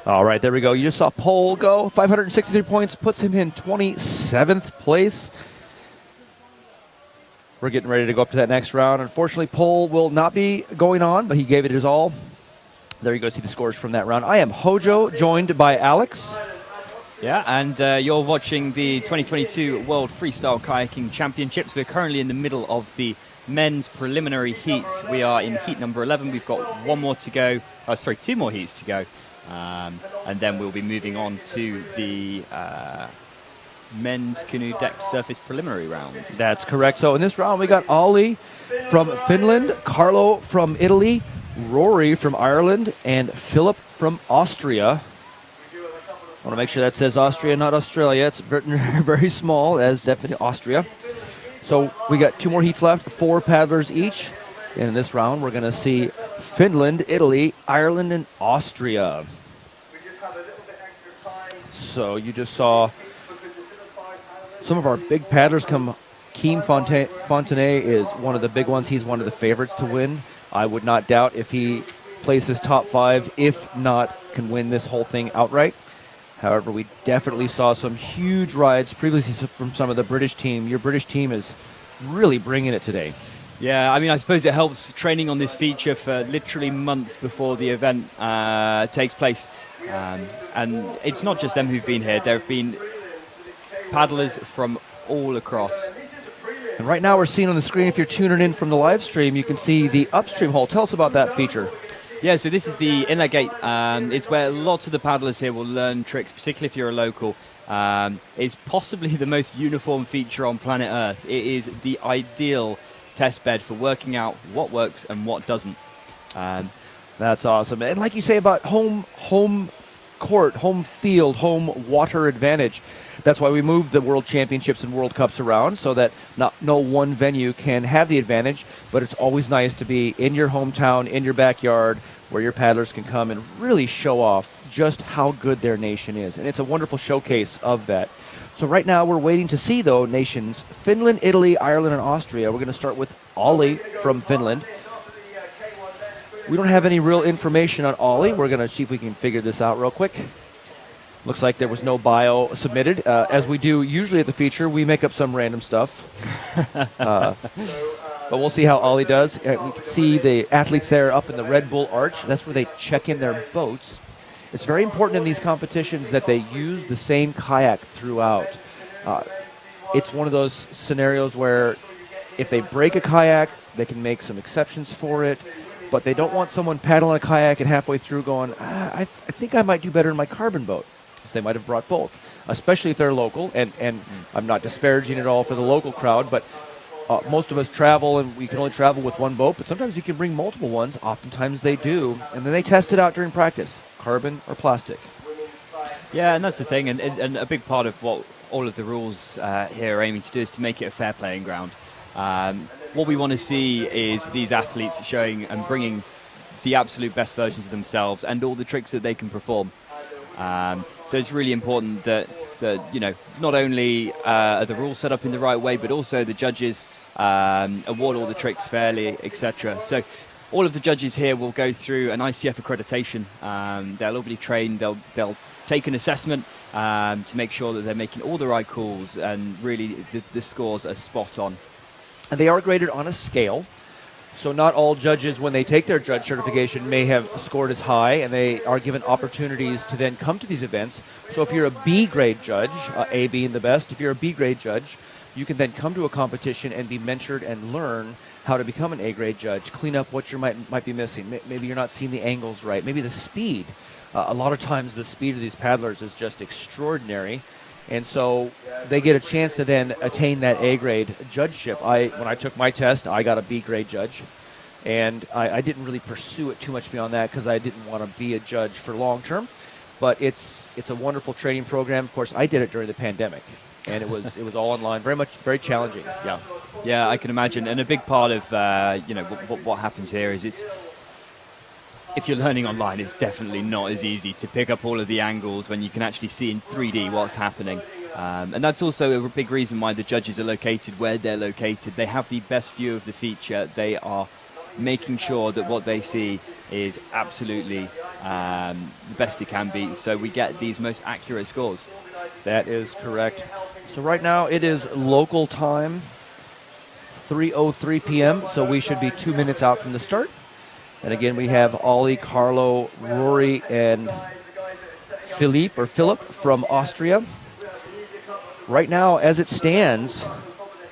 All right, there we go. You just saw Pole go. 563 points, puts him in 27th place. We're getting ready to go up to that next round. Unfortunately, Pole will not be going on, but he gave it his all. There you go, see the scores from that round. I am Hojo, joined by Alex. Yeah, and you're watching the 2022 World Freestyle Kayaking Championships. We're currently in the middle of the men's preliminary heats. We are in heat number 11. We've got 2 more heats to go. And then we'll be moving on to the men's canoe deck surface preliminary rounds. That's correct. So in this round, we got Ollie from Finland, Carlo from Italy, Rory from Ireland, and Philip from Austria. I want to make sure that says Austria, not Australia. It's very small, as definitely Austria. So we got 2 more heats left, 4 paddlers each. And in this round, we're going to see Finland, Italy, Ireland, and Austria. So you just saw some of our big paddlers come. Joachim Fontenay is one of the big ones. He's one of the favorites to win. I would not doubt if he places top 5, if not, can win this whole thing outright. However, we definitely saw some huge rides previously from some of the British team. Your British team is really bringing it today. Yeah, I mean, I suppose it helps training on this feature for literally months before the event takes place. And it's not just them who've been here. There have been paddlers from all across. And right now we're seeing on the screen, if you're tuning in from the live stream, you can see the Upstream Hall. Tell us about that feature. Yeah, so this is the inlet gate. It's where lots of the paddlers here will learn tricks, particularly if you're a local. It's possibly the most uniform feature on planet Earth. It is the ideal test bed for working out what works and what doesn't. That's awesome. And like you say about home court, home field, home water advantage, that's why we moved the World Championships and World Cups around, so that no one venue can have the advantage, but it's always nice to be in your hometown, in your backyard, where your paddlers can come and really show off just how good their nation is. And it's a wonderful showcase of that. So right now we're waiting to see, though, nations Finland, Italy, Ireland, and Austria. We're going to start with Ollie from Finland. We don't have any real information on Ollie. We're going to see if we can figure this out real quick. Looks like there was no bio submitted. As we do usually at the feature, we make up some random stuff. But we'll see how Ollie does. We can see the athletes there up in the Red Bull Arch. That's where they check in their boats. It's very important in these competitions that they use the same kayak throughout. It's one of those scenarios where if they break a kayak, they can make some exceptions for it, but they don't want someone paddling a kayak and halfway through going, I think I might do better in my carbon boat. So they might have brought both, especially if they're local, and I'm not disparaging at all for the local crowd, but most of us travel, and we can only travel with one boat, but sometimes you can bring multiple ones. Oftentimes they do, and then they test it out during practice. Carbon or plastic. Yeah, and that's the thing, and a big part of what all of the rules here are aiming to do is to make it a fair playing ground. What we want to see is these athletes showing and bringing the absolute best versions of themselves and all the tricks that they can perform. So it's really important that not only are the rules set up in the right way, but also the judges award all the tricks fairly, etc. So all of the judges here will go through an ICF accreditation. They'll all be trained. They'll take an assessment to make sure that they're making all the right calls, and really the scores are spot on. And they are graded on a scale. So not all judges, when they take their judge certification, may have scored as high, and they are given opportunities to then come to these events. So if you're a B grade judge, A being the best, if you're a B grade judge, you can then come to a competition and be mentored and learn how to become an A grade judge, clean up what you might be missing. Maybe you're not seeing the angles right, maybe the speed. A lot of times the speed of these paddlers is just extraordinary. And so they get a chance to then attain that A grade judgeship. When I took my test, I got a B grade judge. And I didn't really pursue it too much beyond that because I didn't want to be a judge for long term. But it's a wonderful training program. Of course, I did it during the pandemic, and it was all online, very challenging. Yeah, I can imagine. And a big part of what happens here is if you're learning online, it's definitely not as easy to pick up all of the angles when you can actually see in 3D what's happening. And that's also a big reason why the judges are located where they're located. They have the best view of the feature. They are making sure that what they see is absolutely the best it can be, so we get these most accurate scores. That is correct. So right now it is local time, 3:03 p.m., so we should be 2 minutes out from the start. And again, we have Ollie, Carlo, Rory, and Philippe from Austria. Right now, as it stands,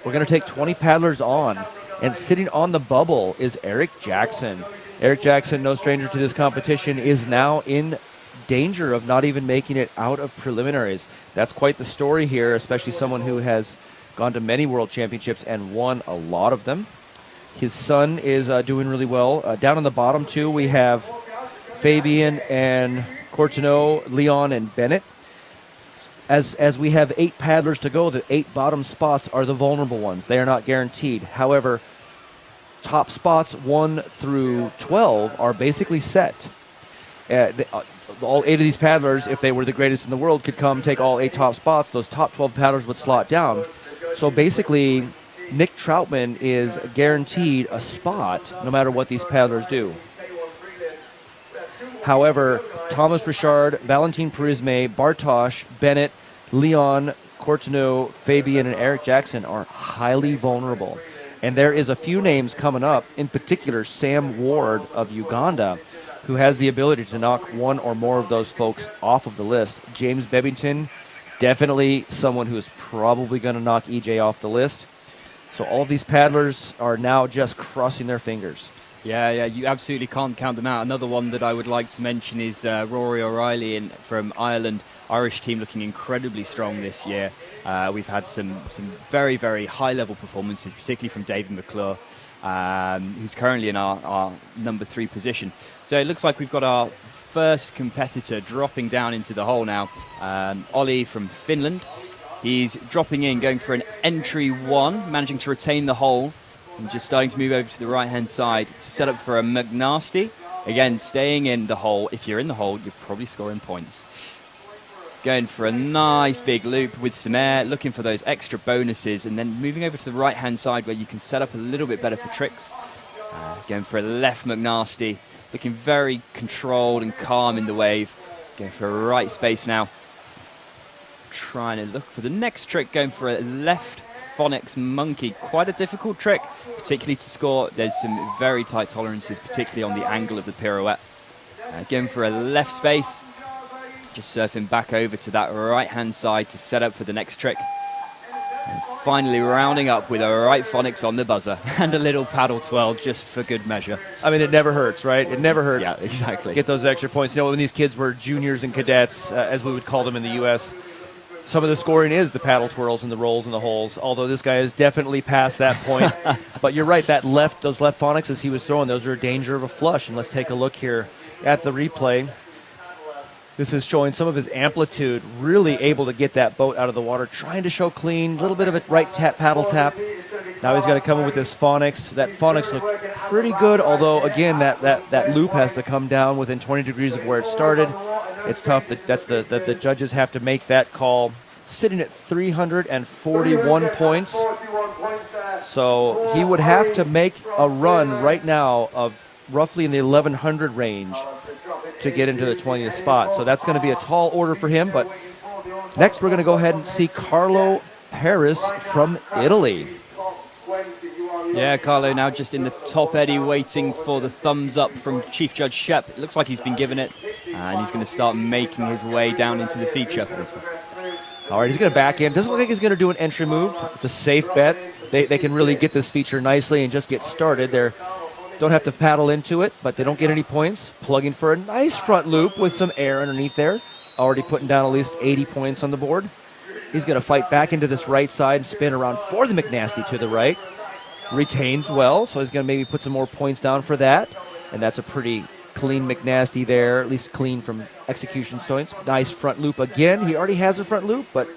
we're going to take 20 paddlers on, and sitting on the bubble is Eric Jackson. Eric Jackson, no stranger to this competition, is now in danger of not even making it out of preliminaries. That's quite the story here, especially someone who has gone to many world championships and won a lot of them. His son is doing really well. Down on the bottom, too, we have Fabian and Courtenay, Leon and Bennett. As we have 8 paddlers to go, the 8 bottom spots are the vulnerable ones. They are not guaranteed. However, top spots 1 through 12 are basically set. All 8 of these paddlers, if they were the greatest in the world, could come take all 8 top spots. Those top 12 paddlers would slot down. So basically, Nick Troutman is guaranteed a spot no matter what these paddlers do. However, Thomas Richard, Valentin Prisme, Bartosz, Bennett, Leon, Courtenay, Fabian, and Eric Jackson are highly vulnerable. And there is a few names coming up, in particular Sam Ward of Uganda, who has the ability to knock one or more of those folks off of the list. James Bebbington, definitely someone who is probably going to knock EJ off the list. So all of these paddlers are now just crossing their fingers. Yeah, you absolutely can't count them out. Another one that I would like to mention is Rory O'Reilly from Ireland. Irish team looking incredibly strong this year. We've had some very, very high-level performances, particularly from David McClure, who's currently in our number 3 position. So it looks like we've got our first competitor dropping down into the hole now. Ollie from Finland. He's dropping in, going for an entry 1, managing to retain the hole, and just starting to move over to the right-hand side to set up for a McNasty. Again, staying in the hole. If you're in the hole, you're probably scoring points. Going for a nice big loop with some air, looking for those extra bonuses, and then moving over to the right-hand side where you can set up a little bit better for tricks. Going for a left McNasty, looking very controlled and calm in the wave. Going for a right space now. Trying to look for the next trick, going for a left phonics monkey. Quite a difficult trick, particularly to score. There's some very tight tolerances, particularly on the angle of the pirouette. Going for a left space, just surfing back over to that right hand side to set up for the next trick. And finally rounding up with a right phonics on the buzzer and a little paddle 12 just for good measure. I mean, it never hurts, right? It never hurts. Yeah, exactly. Get those extra points. You know, when these kids were juniors and cadets, as we would call them in the U.S., some of the scoring is the paddle twirls and the rolls and the holes, although this guy is definitely past that point. But you're right, those left phonics as he was throwing, those are a danger of a flush. And let's take a look here at the replay. This is showing some of his amplitude, really able to get that boat out of the water, trying to show clean, a little bit of a right tap, paddle tap. Now he's got to come in with this phonics. That phonics looked pretty good, although, again, that loop has to come down within 20 degrees of where it started. It's tough. The judges have to make that call. Sitting at 341 points. So he would have to make a run right now of roughly in the 1100 range to get into the 20th spot. So that's going to be a tall order for him. But next, we're going to go ahead and see Carlo Harris from Italy. Yeah, Carlo now just in the top eddy, waiting for the thumbs up from Chief Judge Shep. It looks like he's been given it, and he's going to start making his way down into the feature. All right, he's going to back in. Doesn't look like he's going to do an entry move. It's a safe bet. They can really get this feature nicely and just get started. They don't have to paddle into it, but they don't get any points. Plugging for a nice front loop with some air underneath there. Already putting down at least 80 points on the board. He's going to fight back into this right side and spin around for the McNasty to the right. Retains well, so he's going to maybe put some more points down for that. And that's a pretty clean McNasty there, at least clean from execution points. Nice front loop again. He already has a front loop, but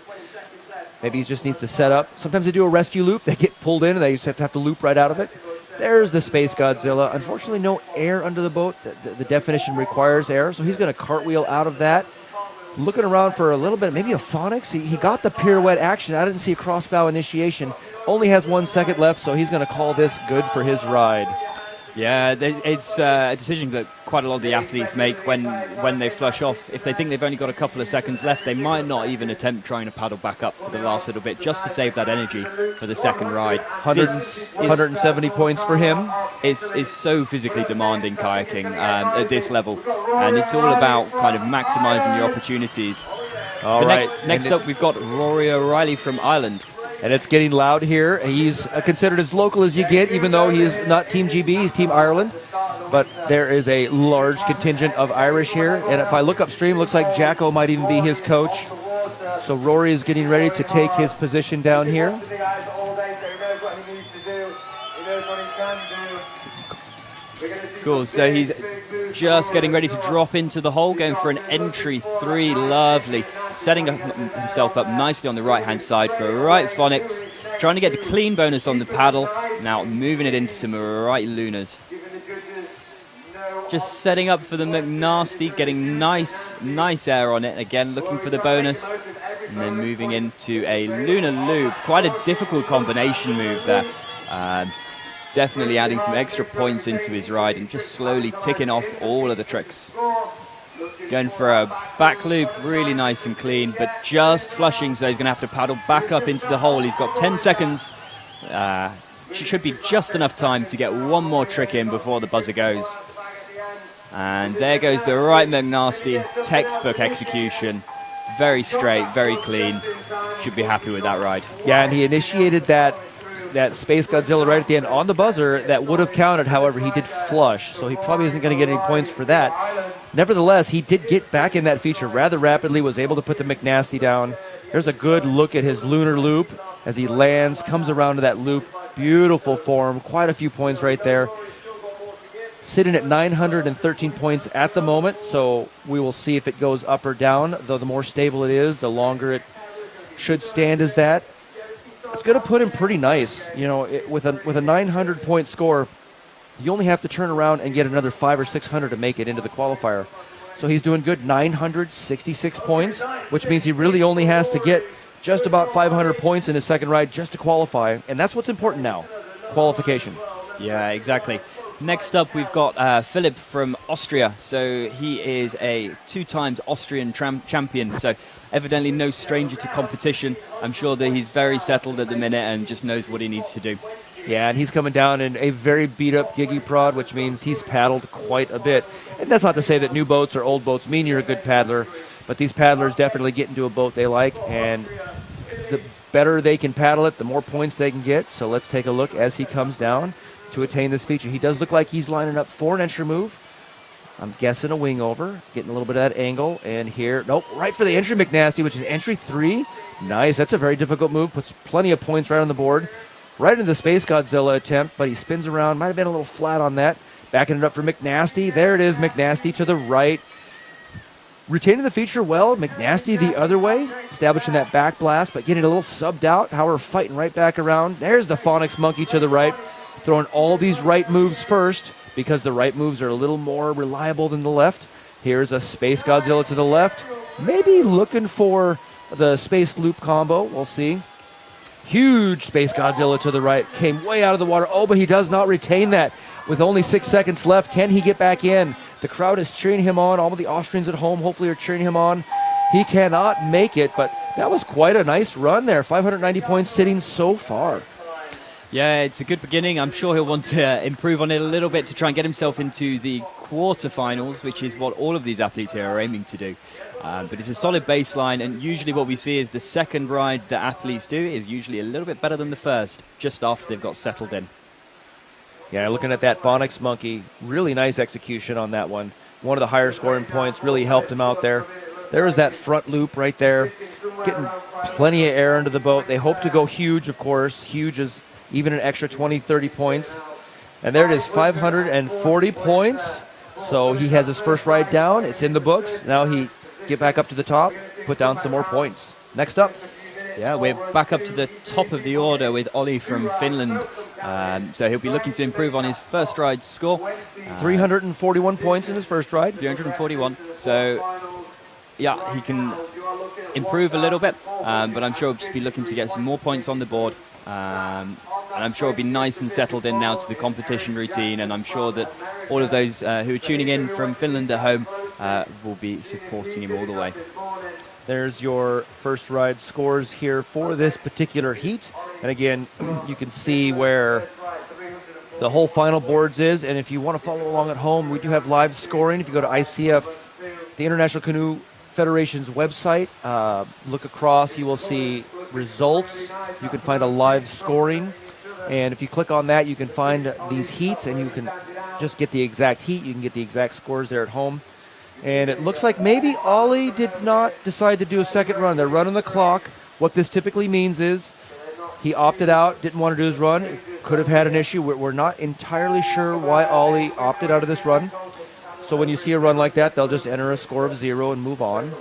maybe he just needs to set up. Sometimes they do a rescue loop. They get pulled in, and they just have to loop right out of it. There's the Space Godzilla. Unfortunately, no air under the boat. The definition requires air, so he's going to cartwheel out of that. Looking around for a little bit, maybe a phonics. He got the pirouette action. I didn't see a crossbow initiation. Only has 1 second left, so he's going to call this good for his ride. Yeah, it's a decision that quite a lot of the athletes make when they flush off. If they think they've only got a couple of seconds left, they might not even attempt trying to paddle back up for the last little bit just to save that energy for the second ride. 170 points for him. It's so physically demanding kayaking at this level, and it's all about kind of maximizing your opportunities. All right. Next up, we've got Rory O'Reilly from Ireland. And it's getting loud here. He's considered as local as you get, even though he is not Team GB, he's Team Ireland. But there is a large contingent of Irish here. And if I look upstream, looks like Jacko might even be his coach. So Rory is getting ready to take his position down here. Cool, so he's just getting ready to drop into the hole, going for an entry 3, lovely. Setting himself up nicely on the right-hand side for a right phonics, trying to get the clean bonus on the paddle, now moving it into some right lunars. Just setting up for the McNasty, getting nice air on it, again looking for the bonus, and then moving into a lunar loop. Quite a difficult combination move there. Definitely adding some extra points into his ride and just slowly ticking off all of the tricks. Going for a back loop, really nice and clean, but just flushing, so he's going to have to paddle back up into the hole. He's got 10 seconds. Should be just enough time to get one more trick in before the buzzer goes. And there goes the right McNasty, textbook execution. Very straight, very clean. Should be happy with that ride. Yeah, and he initiated that Space Godzilla right at the end on the buzzer. That would have counted, however, he did flush, so he probably isn't going to get any points for that. Nevertheless, he did get back in that feature rather rapidly, was able to put the McNasty down. There's a good look at his lunar loop as he lands, comes around to that loop. Beautiful form, quite a few points right there. Sitting at 913 points at the moment, so we will see if it goes up or down. Though the more stable it is, the longer it should stand as that. It's going to put him pretty nice. You know, with a 900-point score, you only have to turn around and get another 500 or 600 to make it into the qualifier. So he's doing good, 966 points, which means he really only has to get just about 500 points in his second ride just to qualify, and that's what's important now, qualification. Yeah, exactly. Next up, we've got Philip from Austria. So he is a 2-time Austrian champion, so evidently no stranger to competition. I'm sure that he's very settled at the minute and just knows what he needs to do. Yeah, and he's coming down in a very beat-up Gigi prod, which means he's paddled quite a bit. And that's not to say that new boats or old boats mean you're a good paddler, but these paddlers definitely get into a boat they like, and the better they can paddle it, the more points they can get. So let's take a look as he comes down to attain this feature. He does look like he's lining up for an entry move. I'm guessing a wing over, getting a little bit of that angle, and here, nope, right for the entry McNasty, which is entry 3. Nice, that's a very difficult move, puts plenty of points right on the board. Right into the Space Godzilla attempt, but he spins around, might have been a little flat on that. Backing it up for McNasty, there it is, McNasty to the right. Retaining the feature well, McNasty the other way, establishing that back blast, but getting a little subbed out, however, fighting right back around. There's the Phonics Monkey to the right, throwing all these right moves first, because the right moves are a little more reliable than the left. Here's a Space Godzilla to the left. Maybe looking for the Space Loop combo. We'll see. Huge Space Godzilla to the right. Came way out of the water. Oh, but he does not retain that. with only 6 seconds left. Can he get back in? The crowd is cheering him on. All of the Austrians at home hopefully are cheering him on. He cannot make it, but that was quite a nice run there. 590 points sitting so far. Yeah, it's a good beginning. I'm sure he'll want to improve on it a little bit to try and get himself into the quarterfinals, which is what all of these athletes here are aiming to do. But it's a solid baseline, and usually what we see is the second ride that athletes do is usually a little bit better than the first, just after they've got settled in. Yeah, looking at that Phonics monkey, really nice execution on that one. One of the higher scoring points, really helped him out there. There was that front loop right there, getting plenty of air into the boat. They hope to go huge, of course. Huge is even an extra 20, 30 points. And there it is, 540 points. So he has his first ride down. It's in the books. Now he get back up to the top, put down some more points. Next up. Yeah, we're back up to the top of the order with Ollie from Finland. So he'll be looking to improve on his first ride score. 341 points in his first ride. 341. So, yeah, he can improve a little bit, but I'm sure he'll just be looking to get some more points on the board. And I'm sure he'll be nice and settled in now to the competition routine, and I'm sure that all of those who are tuning in from Finland at home will be supporting him all the way. There's your first ride scores here for this particular heat. And again, you can see where the whole final boards is. And if you want to follow along at home, we do have live scoring. If you go to ICF, the International Canoe Federation's website, look across, you will see results. You can find a live scoring. And if you click on that, you can find these heats, and you can just get the exact heat. You can get the exact scores there at home. And it looks like maybe Ollie did not decide to do a second run. They're running the clock. What this typically means is he opted out, didn't want to do his run. Could have had an issue. We're not entirely sure why Ollie opted out of this run. So when you see a run like that, they'll just enter a score of 0 and move on.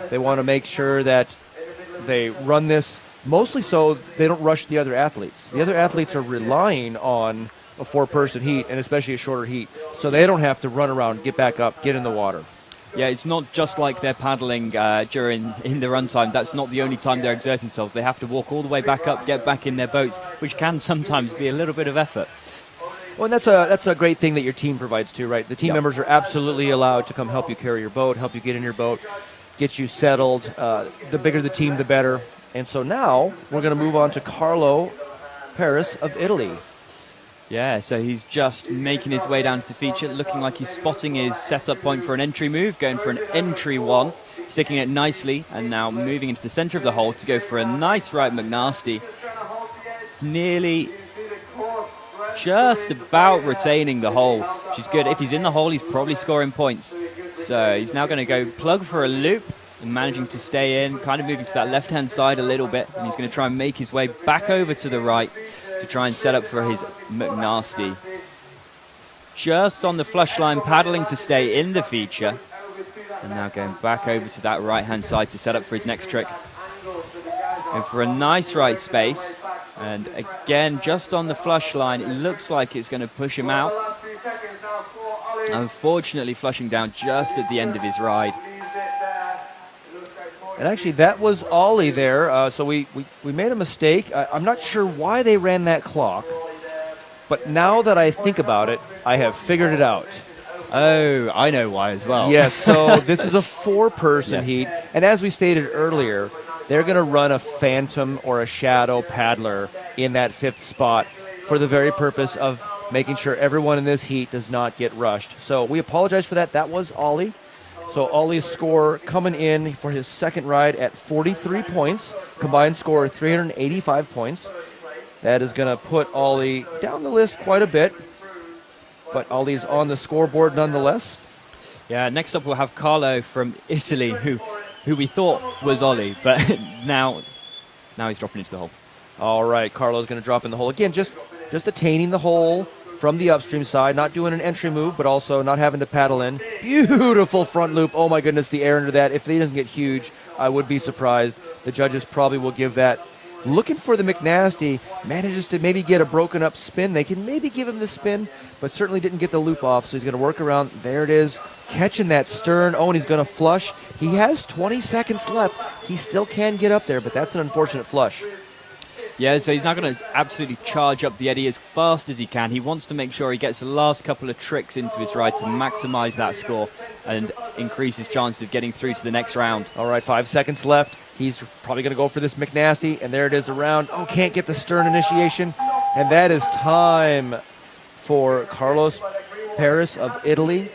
They want to make sure that they run this mostly so they don't rush the other athletes. The other athletes are relying on a 4-person heat, and especially a shorter heat, so they don't have to run around, get back up, get in the water. Yeah, it's not just like they're paddling in the run time. That's not the only time they're exerting themselves. They have to walk all the way back up, get back in their boats, which can sometimes be a little bit of effort. Well, and that's a great thing that your team provides too, right? The team members are absolutely allowed to come help you carry your boat, help you get in your boat, get you settled. The bigger the team, the better. And so now we're going to move on to Carlo Harris of Italy. Yeah, so he's just making his way down to the feature, looking like he's spotting his setup point for an entry move, going for an entry 1, sticking it nicely, and now moving into the center of the hole to go for a nice right McNasty. Nearly just about retaining the hole, which is good. If he's in the hole, he's probably scoring points. So he's now going to go plug for a loop and managing to stay in, kind of moving to that left-hand side a little bit, and he's going to try and make his way back over to the right to try and set up for his McNasty. Just on the flush line, paddling to stay in the feature, and now going back over to that right-hand side to set up for his next trick. And for a nice right space, and again, just on the flush line, it looks like it's going to push him out. Unfortunately, flushing down just at the end of his ride. And actually, that was Ollie there. So we made a mistake. I'm not sure why they ran that clock, but now that I think about it, I have figured it out. Oh, I know why as well. Yes, so this is a 4-person heat, and as we stated earlier, they're going to run a phantom or a shadow paddler in that 5th spot for the very purpose of making sure everyone in this heat does not get rushed. So we apologize for that. That was Ollie. So Ollie's score coming in for his second ride at 43 points, combined score 385 points. That is going to put Ollie down the list quite a bit, but Ollie's on the scoreboard nonetheless. Yeah, next up we'll have Carlo from Italy, who we thought was Ollie, but now he's dropping into the hole. All right, Carlo's going to drop in the hole. Again, just attaining the hole from the upstream side, not doing an entry move, but also not having to paddle in. Beautiful front loop. Oh my goodness, the air into that. If he doesn't get huge, I would be surprised. The judges probably will give that. Looking for the McNasty, manages to maybe get a broken up spin. They can maybe give him the spin, but certainly didn't get the loop off, so he's going to work around. There it is, catching that stern. Oh, and he's going to flush. He has 20 seconds left. He still can get up there, but that's an unfortunate flush. Yeah, so he's now going to absolutely charge up the eddy as fast as he can. He wants to make sure he gets the last couple of tricks into his ride to maximize that score and increase his chances of getting through to the next round. All right, 5 seconds left. He's probably going to go for this McNasty, and there it is around. Oh, can't get the stern initiation. And that is time for Carlos Harris of Italy.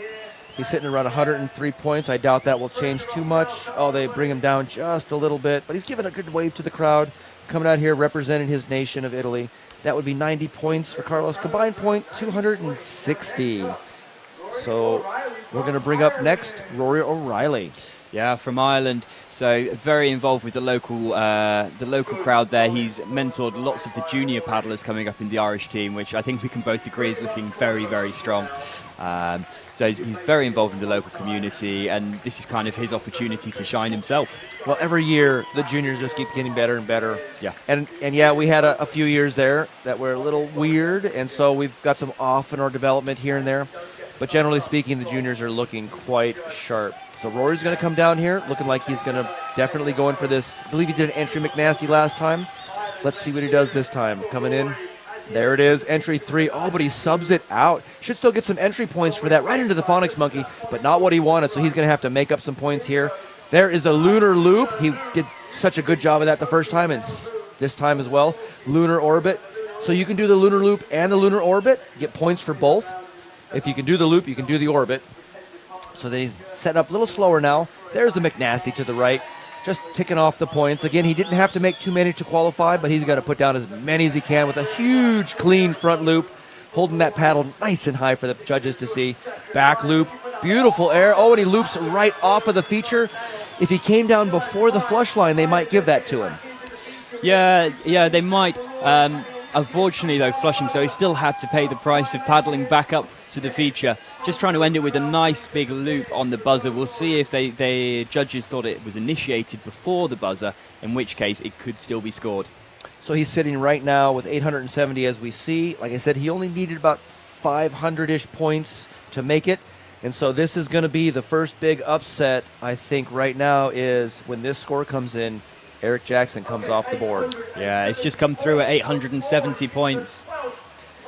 He's sitting around 103 points. I doubt that will change too much. Oh, they bring him down just a little bit, but he's giving a good wave to the crowd. Coming out here representing his nation of Italy. That would be 90 points for Carlos. Combined point, 260. So we're going to bring up next Rory O'Reilly. Yeah, from Ireland. So very involved with the local crowd there. He's mentored lots of the junior paddlers coming up in the Irish team, which I think we can both agree is looking very, very strong. So he's very involved in the local community, and this is kind of his opportunity to shine himself. Well, every year the juniors just keep getting better and better. Yeah. And yeah, we had a few years there that were a little weird, and so we've got some off in our development here and there. But generally speaking, the juniors are looking quite sharp. So Rory's going to come down here, looking like he's going to definitely go in for this. I believe he did an entry McNasty last time. Let's see what he does this time. Coming in. There it is, entry 3. Oh, but he subs it out. Should still get some entry points for that, right into the Phonics Monkey, but not what he wanted, so he's going to have to make up some points here. There is the lunar loop. He did such a good job of that the first time, and this time as well. Lunar orbit. So you can do the lunar loop and the lunar orbit, get points for both. If you can do the loop, you can do the orbit. So then he's setting up a little slower now. There's the McNasty to the right. Just ticking off the points. Again, he didn't have to make too many to qualify, but he's got to put down as many as he can with a huge, clean front loop, holding that paddle nice and high for the judges to see. Back loop, beautiful air. Oh, and he loops right off of the feature. If he came down before the flush line, they might give that to him. Yeah, they might. Unfortunately, though, flushing, so he still had to pay the price of paddling back up to the feature. Just trying to end it with a nice big loop on the buzzer. We'll see if the judges thought it was initiated before the buzzer, in which case it could still be scored. So he's sitting right now with 870 as we see. Like I said, he only needed about 500-ish points to make it. And so this is going to be the first big upset, I think, right now is when this score comes in, Eric Jackson comes off the board. Yeah, it's just come through at 870 points,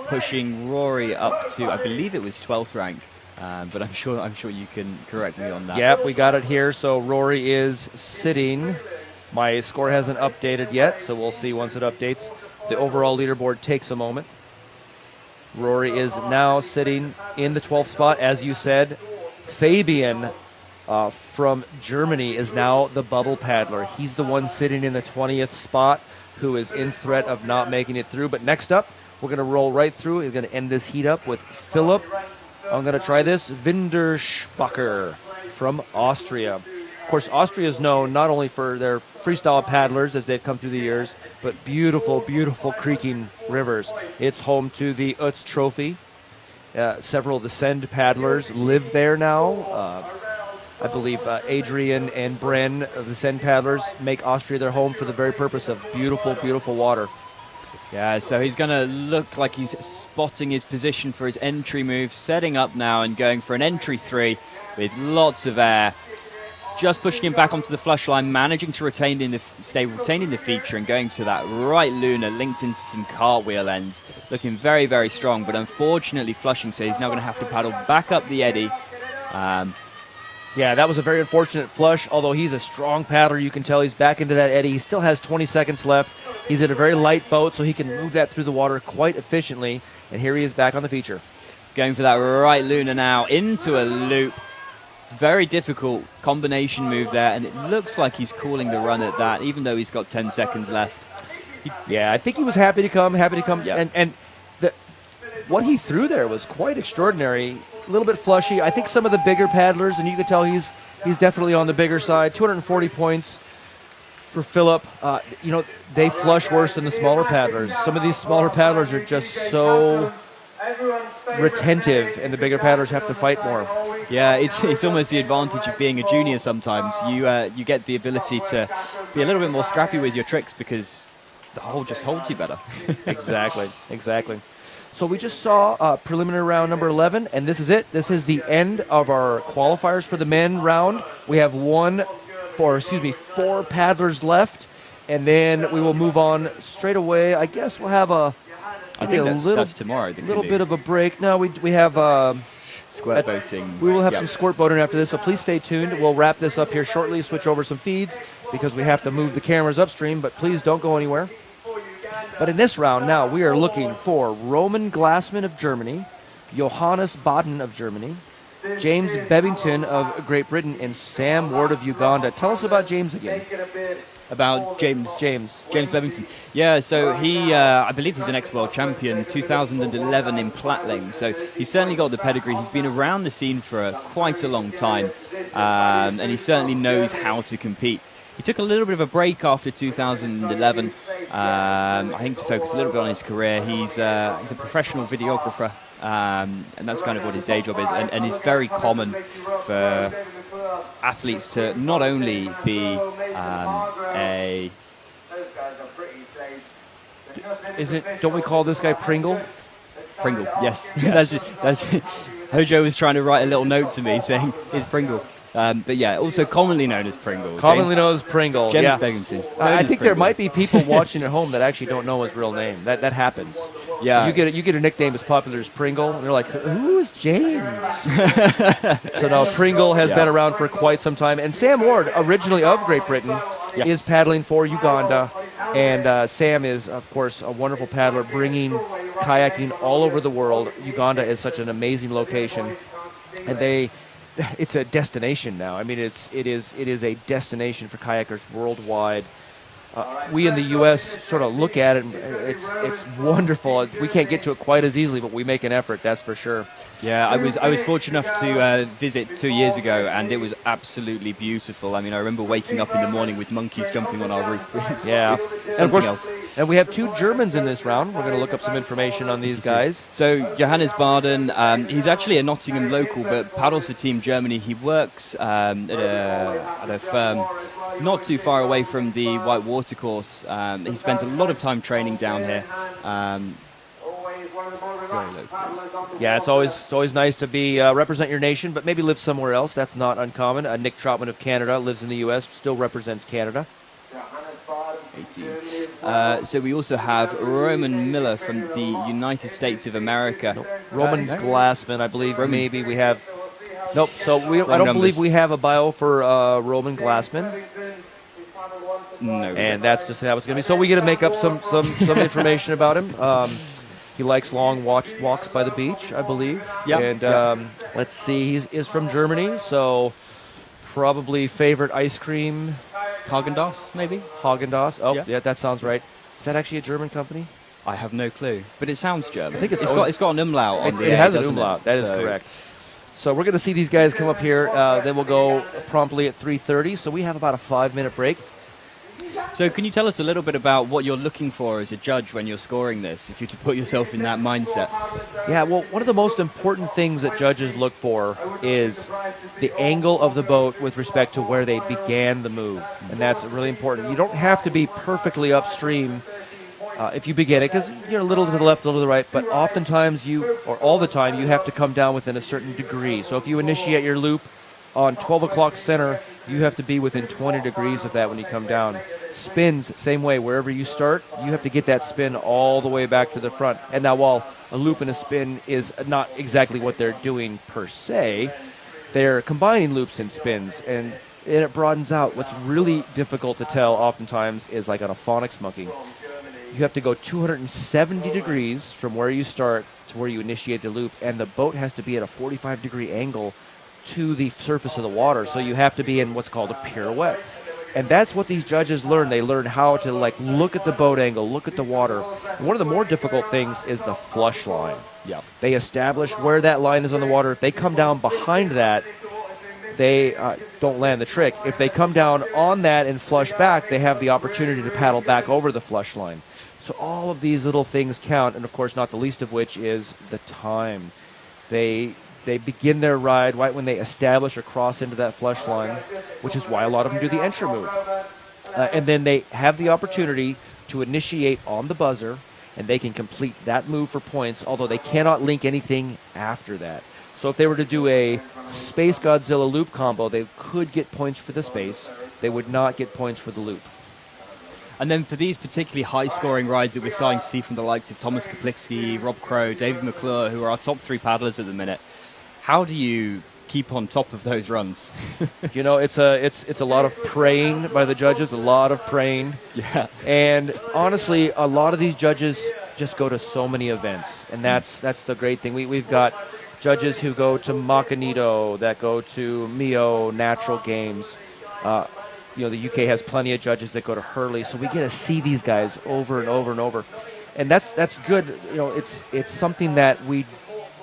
pushing Rory up to, I believe it was 12th rank. But I'm sure you can correct me on that. Yep, we got it here. So Rory is sitting. My score hasn't updated yet, so we'll see once it updates. The overall leaderboard takes a moment. Rory is now sitting in the 12th spot, as you said. Fabian from Germany is now the bubble paddler. He's the one sitting in the 20th spot who is in threat of not making it through. But next up, we're going to roll right through. We're going to end this heat up with Philipp. I'm going to try this. Winderspacher from Austria. Of course, Austria is known not only for their freestyle paddlers as they've come through the years, but beautiful, beautiful creeking rivers. It's home to the Utz Trophy. Several of the Send paddlers live there now. I believe Adrian and Bren of the Send paddlers make Austria their home for the very purpose of beautiful, beautiful water. Yeah, so he's going to look like he's spotting his position for his entry move, setting up now and going for an entry 3 with lots of air. Just pushing him back onto the flush line, managing to retaining the feature and going to that right lunar, linked into some cartwheel ends. Looking very, very strong, but unfortunately flushing, so he's now going to have to paddle back up the eddy. Yeah, that was a very unfortunate flush, although he's a strong paddler. You can tell he's back into that eddy. He still has 20 seconds left. He's in a very light boat, so he can move that through the water quite efficiently. And here he is back on the feature. Going for that right lunar now into a loop. Very difficult combination move there, and it looks like he's calling the run at that, even though he's got 10 seconds left. Yeah, I think he was happy to come. Yeah. And what he threw there was quite extraordinary. A little bit flushy. I think some of the bigger paddlers, and you can tell he's definitely on the bigger side. 240 points for Philipp. They flush worse than the smaller paddlers. Some of these smaller paddlers are just so retentive, and the bigger paddlers have to fight more. Yeah, it's almost the advantage of being a junior sometimes. You get the ability to be a little bit more scrappy with your tricks because the hole just holds you better. Exactly. So we just saw preliminary round number 11, and this is it. This is the end of our qualifiers for the men round. We have four paddlers left, and then we will move on straight away. I guess we'll have I maybe think that's tomorrow. The little canoe. bit of a break. No, we have Squirt boating. we will have Yep. some squirt boating after this, so please stay tuned. We'll wrap this up here shortly, switch over some feeds because we have to move the cameras upstream, but please don't go anywhere. But in this round now, we are looking for Roman Glassman of Germany, Johannes Baden of Germany, James Bebbington of Great Britain, and Sam Ward of Uganda. Tell us about James again. About James Bevington. Yeah, so he, I believe he's an ex-world champion, 2011 in Plattling. So he's certainly got the pedigree. He's been around the scene for quite a long time, and he certainly knows how to compete. He took a little bit of a break after 2011, I think to focus a little bit on his career. He's a professional videographer, and that's kind of what his day job is. And it's very common for athletes to not only be Don't we call this guy Pringle? Pringle, yes. that's Hojo was trying to write a little note to me saying it's Pringle. But yeah, also commonly known as Pringle. Commonly known as Pringle. James Yeah. Beggington. I think there might be people watching at home that actually don't know his real name. That happens. Yeah. You get a nickname as popular as Pringle, and they're like, who is James? So now Pringle has been around for quite some time. And Sam Ward, originally of Great Britain, Yes. is paddling for Uganda. And Sam is, of course, a wonderful paddler, bringing kayaking all over the world. Uganda is such an amazing location. And it's a destination now. I mean, it is a destination for kayakers worldwide. We in the U.S. sort of look at it, and it's wonderful. We can't get to it quite as easily, but we make an effort, that's for sure. Yeah, I was fortunate enough to visit 2 years ago, and it was absolutely beautiful. I mean, I remember waking up in the morning with monkeys jumping on our roof. It's And of something course, else. and we have 2 Germans in this round. We're going to look up some information on these guys. So Johannes Barden, he's actually a Nottingham local, but paddles for Team Germany. He works at a firm not too far away from the White Water Course. He spends a lot of time training down here. Very local. Yeah, it's always nice to be represent your nation, but maybe live somewhere else. That's not uncommon. Nick Trotman of Canada lives in the U.S., still represents Canada. 18. So we also have Roman Miller from the United States of America. Roman No? Glassman, I believe. Maybe we have. Nope. So I don't numbers. believe we have a bio for Roman Glassman, No. and that's just how it's going to be. So we get to make up some information about him. He likes long walks by the beach, I believe. Yeah. And let's see, he is from Germany, so probably favorite ice cream. Haagen-Dazs, maybe? Haagen-Dazs. Oh, Yeah. yeah, that sounds right. Is that actually a German company? I have no clue, but it sounds German. I think it's got an umlaut on the It end, has an doesn't umlaut. it? That is So- correct. So we're going to see these guys come up here. Then we'll go promptly at 3:30. So we have about a 5-minute break. So can you tell us a little bit about what you're looking for as a judge when you're scoring this, if you're to put yourself in that mindset? Yeah, well, one of the most important things that judges look for is the angle of the boat with respect to where they began the move. And that's really important. You don't have to be perfectly upstream if you begin it, because you're a little to the left, a little to the right, but oftentimes all the time, you have to come down within a certain degree. So if you initiate your loop on 12 o'clock center, you have to be within 20 degrees of that when you come down. Spins, same way. Wherever you start, you have to get that spin all the way back to the front. And now while a loop and a spin is not exactly what they're doing per se, they're combining loops and spins, and it broadens out. What's really difficult to tell oftentimes is like on a phonics monkey. You have to go 270 degrees from where you start to where you initiate the loop, and the boat has to be at a 45-degree angle to the surface of the water. So you have to be in what's called a pirouette. And that's what these judges learn. They learn how to look at the boat angle, look at the water. And one of the more difficult things is the flush line. Yeah. They establish where that line is on the water. If they come down behind that, they don't land the trick. If they come down on that and flush back, they have the opportunity to paddle back over the flush line. So all of these little things count, and of course not the least of which is the time. They begin their ride right when they establish or cross into that flush line, which is why a lot of them do the entry move. And then they have the opportunity to initiate on the buzzer, and they can complete that move for points, although they cannot link anything after that. So if they were to do a Space Godzilla loop combo, they could get points for the space. They would not get points for the loop. And then for these particularly high-scoring rides that we're starting to see from the likes of Thomas Kaplicki, Rob Crowe, David McClure, who are our top 3 paddlers at the minute, how do you keep on top of those runs? You know, it's a lot of praying by the judges, a lot of praying. Yeah. And honestly, a lot of these judges just go to so many events, and that's the great thing. We've got judges who go to Macanito, that go to Mio Natural Games. You know, the UK has plenty of judges that go to Hurley, so we get to see these guys over and over and over, and that's good. You know, it's something that we're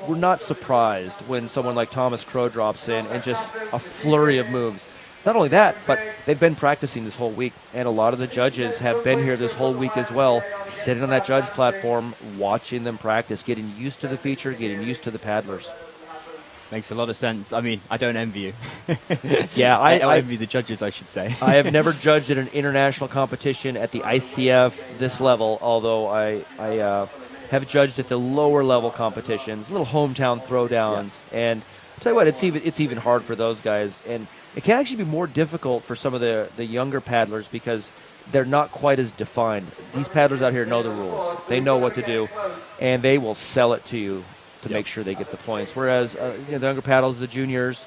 not surprised when someone like Thomas Crowe drops in and just a flurry of moves. Not only that, but they've been practicing this whole week, and a lot of the judges have been here this whole week as well, sitting on that judge platform, watching them practice, getting used to the feature, getting used to the paddlers. Makes a lot of sense. I mean, I don't envy you. Yeah, I envy the judges, I should say. I have never judged at an international competition at the ICF this level, although I have judged at the lower level competitions, little hometown throwdowns. Yeah. And I'll tell you what, it's even hard for those guys. And it can actually be more difficult for some of the younger paddlers because they're not quite as defined. These paddlers out here know the rules. They know what to do, and they will sell it to you to make sure they get the points. Whereas the younger paddlers, the juniors,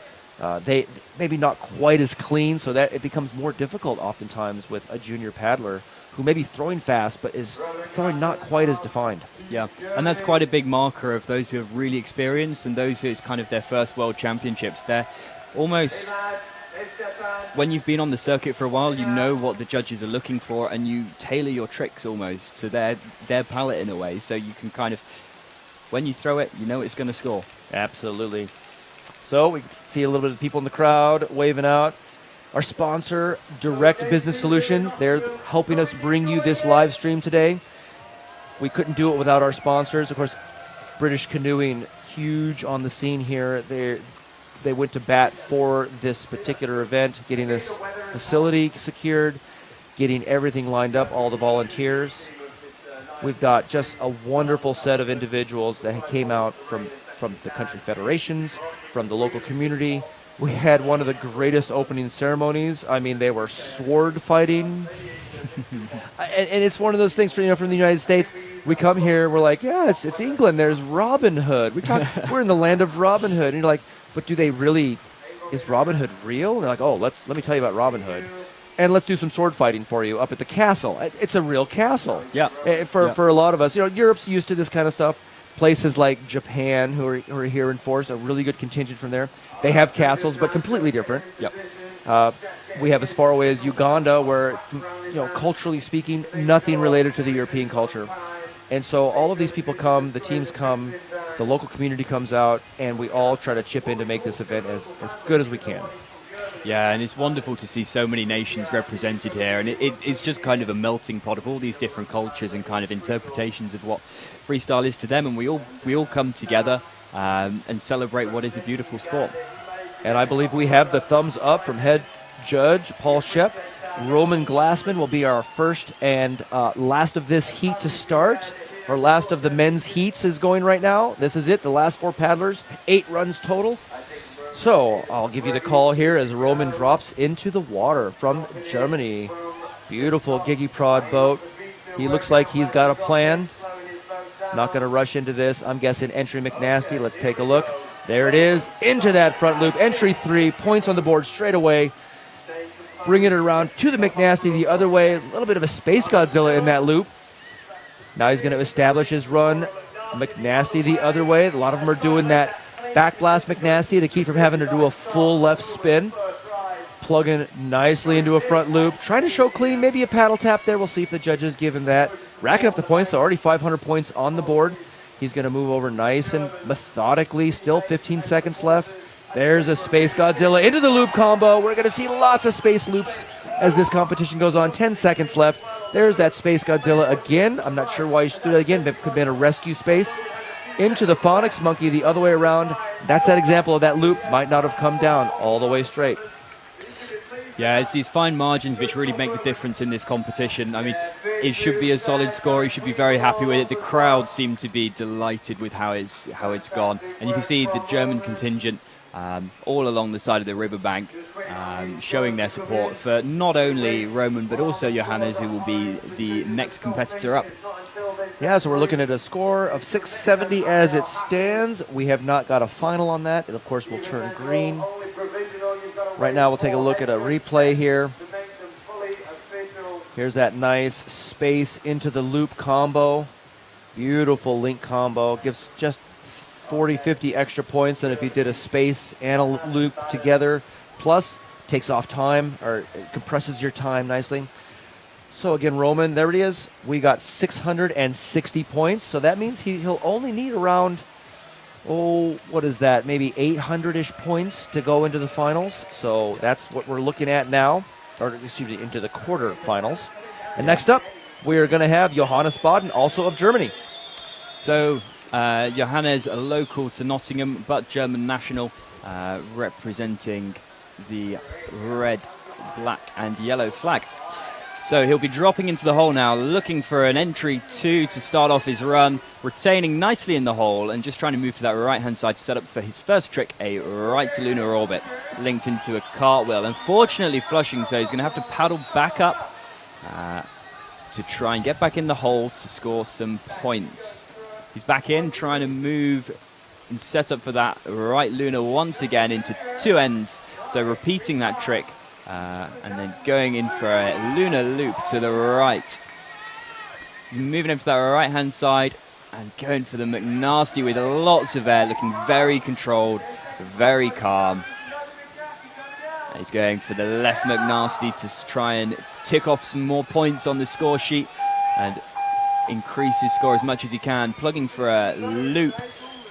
they maybe not quite as clean, so that it becomes more difficult oftentimes with a junior paddler who may be throwing fast but is throwing not quite as defined. Yeah, and that's quite a big marker of those who have really experienced and those who it's kind of their first World Championships. They're almost, when you've been on the circuit for a while, you know what the judges are looking for, and you tailor your tricks almost to their palette in a way, so you can kind of, when you throw it, you know it's going to score. Absolutely. So we see a little bit of people in the crowd waving out. Our sponsor, Direct Business Solution, they're helping us bring you this live stream today. We couldn't do it without our sponsors. Of course, British Canoeing, huge on the scene here. They went to bat for this particular event, getting this facility secured, getting everything lined up, all the volunteers. We've got just a wonderful set of individuals that came out from the country federations, from the local community. We had one of the greatest opening ceremonies. I mean, they were sword fighting. And it's one of those things from the United States. We come here, we're like, yeah, it's England. There's Robin Hood. We're in the land of Robin Hood. And you're like, but do they really, is Robin Hood real? And they're like, oh, let me tell you about Robin Hood. And let's do some sword fighting for you up at the castle. It's a real castle. Yeah. For a lot of us, Europe's used to this kind of stuff. Places like Japan, who are here in force, a really good contingent from there. They have castles, but completely different. Yep. We have as far away as Uganda, where, culturally speaking, nothing related to the European culture. And so all of these people come, the teams come, the local community comes out, and we all try to chip in to make this event as good as we can. Yeah, and it's wonderful to see so many nations represented here, and it's just kind of a melting pot of all these different cultures and kind of interpretations of what freestyle is to them, and we all come together and celebrate what is a beautiful sport. And I believe we have the thumbs up from head judge Paul Shep. Roman Glassman will be our first and last of this heat to start. Our last of the men's heats is going right now. This is it, the last 4 paddlers, 8 runs total. So I'll give you the call here as Roman drops into the water from Germany. Beautiful Gigi Prod boat. He looks like he's got a plan. Not going to rush into this. I'm guessing entry McNasty. Let's take a look. There it is. Into that front loop. Entry 3. Points on the board straight away. Bringing it around to the McNasty the other way. A little bit of a Space Godzilla in that loop. Now he's going to establish his run. McNasty the other way. A lot of them are doing that backblast McNasty to keep from having to do a full left spin. Plugging nicely into a front loop. Trying to show clean. Maybe a paddle tap there. We'll see if the judges give him that. Racking up the points. So already 500 points on the board. He's going to move over nice and methodically. Still 15 seconds left. There's a Space Godzilla into the loop combo. We're going to see lots of space loops as this competition goes on. 10 seconds left. There's that Space Godzilla again. I'm not sure why he threw that again. But it could have been a rescue space. Into the Phonics Monkey the other way around. That's that example of that loop. Might not have come down all the way straight. Yeah, it's these fine margins which really make the difference in this competition. I mean, it should be a solid score. You should be very happy with it. The crowd seem to be delighted with how it's gone. And you can see the German contingent all along the side of the riverbank showing their support for not only Roman but also Johannes, who will be the next competitor up. Yeah, so we're looking at a score of 670 as it stands. We have not got a final on that. It, of course, will turn green. Right now, we'll take a look at a replay here. Here's that nice space into the loop combo. Beautiful link combo. Gives just 40, 50 extra points than if you did a space and a loop together. Plus, takes off time, or it compresses your time nicely. So again, Roman, there it is. We got 660 points. So that means he'll only need around, what is that? Maybe 800-ish points to go into the finals. So that's what we're looking at now, or excuse me, into the quarterfinals. And next up, we are going to have Johannes Baden, also of Germany. So Johannes, a local to Nottingham, but German national, representing the red, black and yellow flag. So he'll be dropping into the hole now, looking for an entry 2 to start off his run, retaining nicely in the hole and just trying to move to that right-hand side to set up for his first trick, a right to lunar orbit, linked into a cartwheel. Unfortunately flushing, so he's going to have to paddle back up to try and get back in the hole to score some points. He's back in, trying to move and set up for that right lunar once again into 2 ends, so repeating that trick. And then going in for a lunar loop to the right. He's moving over to that right-hand side and going for the McNasty with lots of air, looking very controlled, very calm. And he's going for the left McNasty to try and tick off some more points on the score sheet and increase his score as much as he can. Plugging for a loop,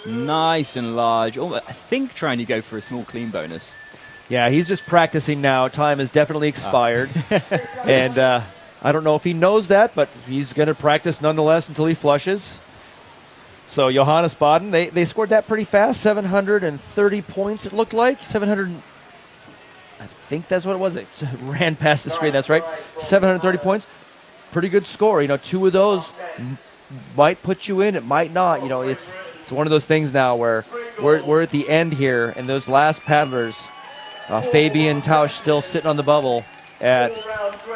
nice and large. I think trying to go for a small clean bonus. Yeah, he's just practicing now. Time has definitely expired. And I don't know if he knows that, but he's going to practice nonetheless until he flushes. So Johannes Baden, they scored that pretty fast, 730 points it looked like. 700, I think that's what it was. It ran past the screen, that's right. 730 points, pretty good score. 2 of those might put you in, it might not. It's one of those things now where we're at the end here, and those last paddlers, Fabian Tausch still sitting on the bubble at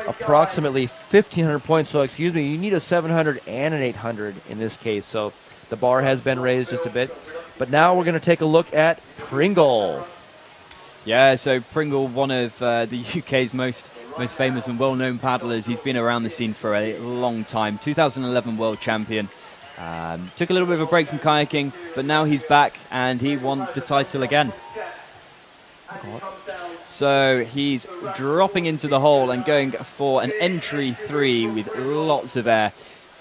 approximately 1,500 points. So, excuse me, you need a 700 and an 800 in this case. So the bar has been raised just a bit. But now we're going to take a look at Pringle. Yeah, so Pringle, one of the UK's most famous and well-known paddlers. He's been around the scene for a long time. 2011 world champion. Took a little bit of a break from kayaking, but now he's back and he wants the title again. So he's dropping into the hole and going for an entry 3 with lots of air.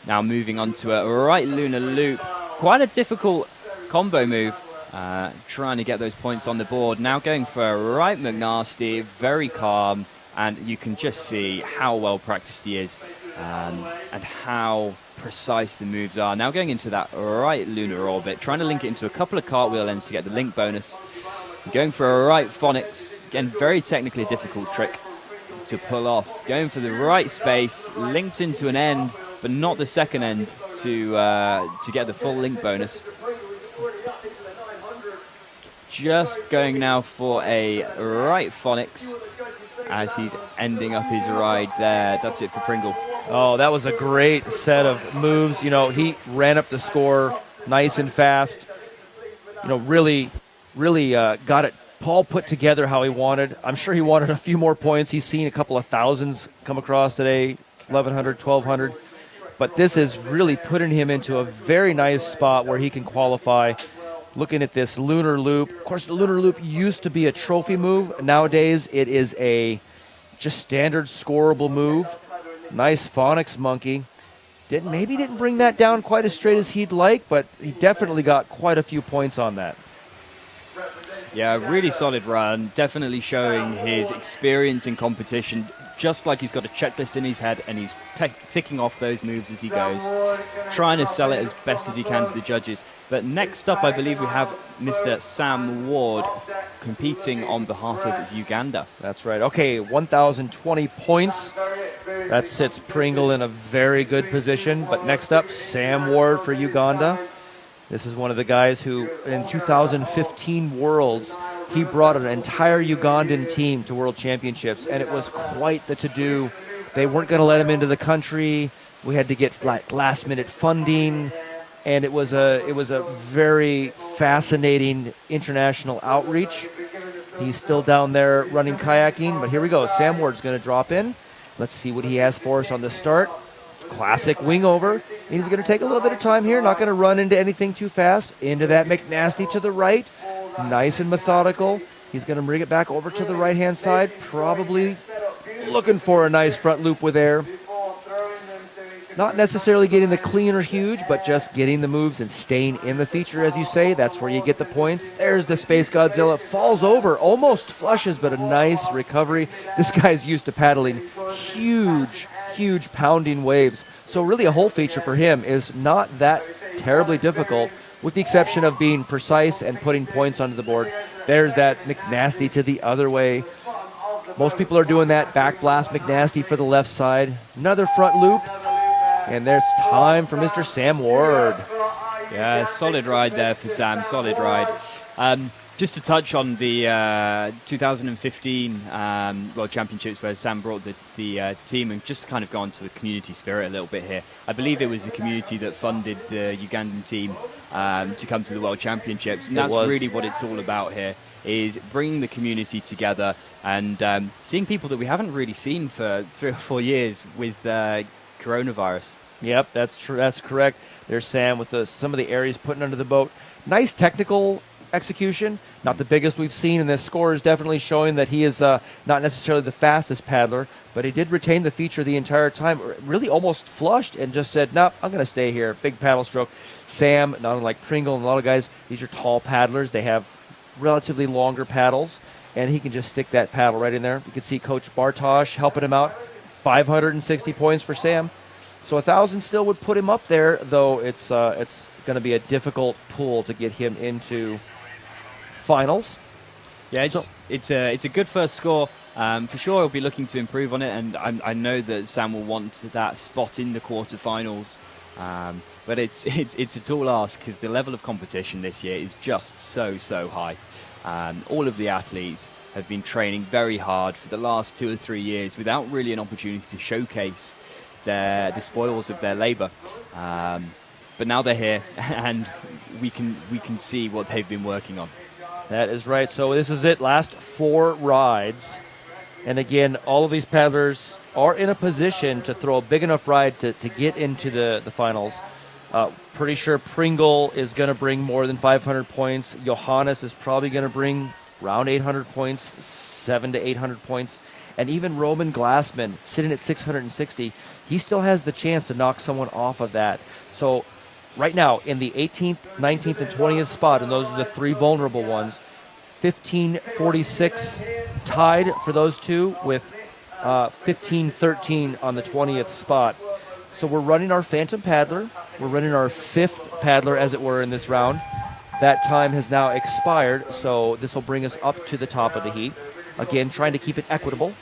Now moving on to a right lunar loop. Quite a difficult combo move. Trying to get those points on the board. Now going for a right McNasty, very calm. And you can just see how well practiced he is and how precise the moves are. Now going into that right lunar orbit, trying to link it into a couple of cartwheel ends to get the link bonus. Going for a right phonics, again, very technically difficult trick to pull off. Going for the right space, linked into an end, but not the second end to get the full link bonus. Just going now for a right phonics as he's ending up his ride there. That's it for Pringle. Oh, that was a great set of moves. He ran up the score nice and fast. Really got it Paul put together how he wanted. I'm sure he wanted a few more points. He's seen a couple of thousands come across today, 1,100, 1,200. But this is really putting him into a very nice spot where he can qualify. Looking at this lunar loop. Of course, the lunar loop used to be a trophy move. Nowadays, it is a just standard scoreable move. Nice phonics monkey. Maybe didn't bring that down quite as straight as he'd like, but he definitely got quite a few points on that. Yeah, really solid run. Definitely showing his experience in competition, just like he's got a checklist in his head and he's ticking off those moves as he goes, trying to sell it as best as he can to the judges. But next up, I believe we have Mr. Sam Ward competing on behalf of Uganda. That's right. Okay, 1,020 points. That sits Pringle in a very good position. But next up, Sam Ward for Uganda. This is one of the guys who, in 2015 Worlds, he brought an entire Ugandan team to World Championships, and it was quite the to-do. They weren't going to let him into the country. We had to get last-minute funding, and it was a very fascinating international outreach. He's still down there running kayaking, but here we go. Sam Ward's going to drop in. Let's see what he has for us on the start. Classic wing over. And he's going to take a little bit of time here, not going to run into anything too fast. Into that McNasty to the right. Nice and methodical. He's going to bring it back over to the right-hand side, probably looking for a nice front loop with air. Not necessarily getting the clean or huge, but just getting the moves and staying in the feature, as you say. That's where you get the points. There's the Space Godzilla. Falls over, almost flushes, but a nice recovery. This guy's used to paddling huge pounding waves. So really a whole feature for him is not that terribly difficult, with the exception of being precise and putting points onto the board. There's that McNasty to the other way. Most people are doing that back blast McNasty for the left side. Another front loop. And there's time for Mr. Sam Ward. Yeah, solid ride there for Sam, solid ride. Just to touch on the 2015 World Championships where Sam brought the team, and just kind of go on to the community spirit a little bit here. I believe it was the community that funded the Ugandan team to come to the World Championships, and that's really what it's all about here, is bringing the community together and seeing people that we haven't really seen for 3 or 4 years with coronavirus. Yep, that's true. That's correct. There's Sam with some of the areas putting under the boat. Nice technical execution. Not the biggest we've seen, and this score is definitely showing that he is not necessarily the fastest paddler, but he did retain the feature the entire time. Really almost flushed and just said, nope, I'm going to stay here. Big paddle stroke. Sam, not unlike Pringle and a lot of guys, these are tall paddlers. They have relatively longer paddles, and he can just stick that paddle right in there. You can see Coach Bartosz helping him out. 560 points for Sam. So 1,000 still would put him up there, though it's going to be a difficult pool to get him into finals. Yeah, it's a good first score. For sure, he'll be looking to improve on it, and I know that Sam will want that spot in the quarterfinals. But it's a tall ask because the level of competition this year is just so high. All of the athletes have been training very hard for the last 2 or 3 years without really an opportunity to showcase the spoils of their labor. But now they're here, and we can see what they've been working on. That is right. So this is it. Last 4 rides. And again, all of these paddlers are in a position to throw a big enough ride to get into the finals. Pretty sure Pringle is going to bring more than 500 points. Johannes is probably going to bring around 800 points, 700 to 800 points. And even Roman Glassman, sitting at 660, he still has the chance to knock someone off of that. So right now, in the 18th, 19th, and 20th spot, and those are the 3 vulnerable ones, 1546 tied for those two with 1513 on the 20th spot. So we're running our Phantom Paddler. We're running our 5th paddler, as it were, in this round. That time has now expired, so this will bring us up to the top of the heat. Again, trying to keep it equitable.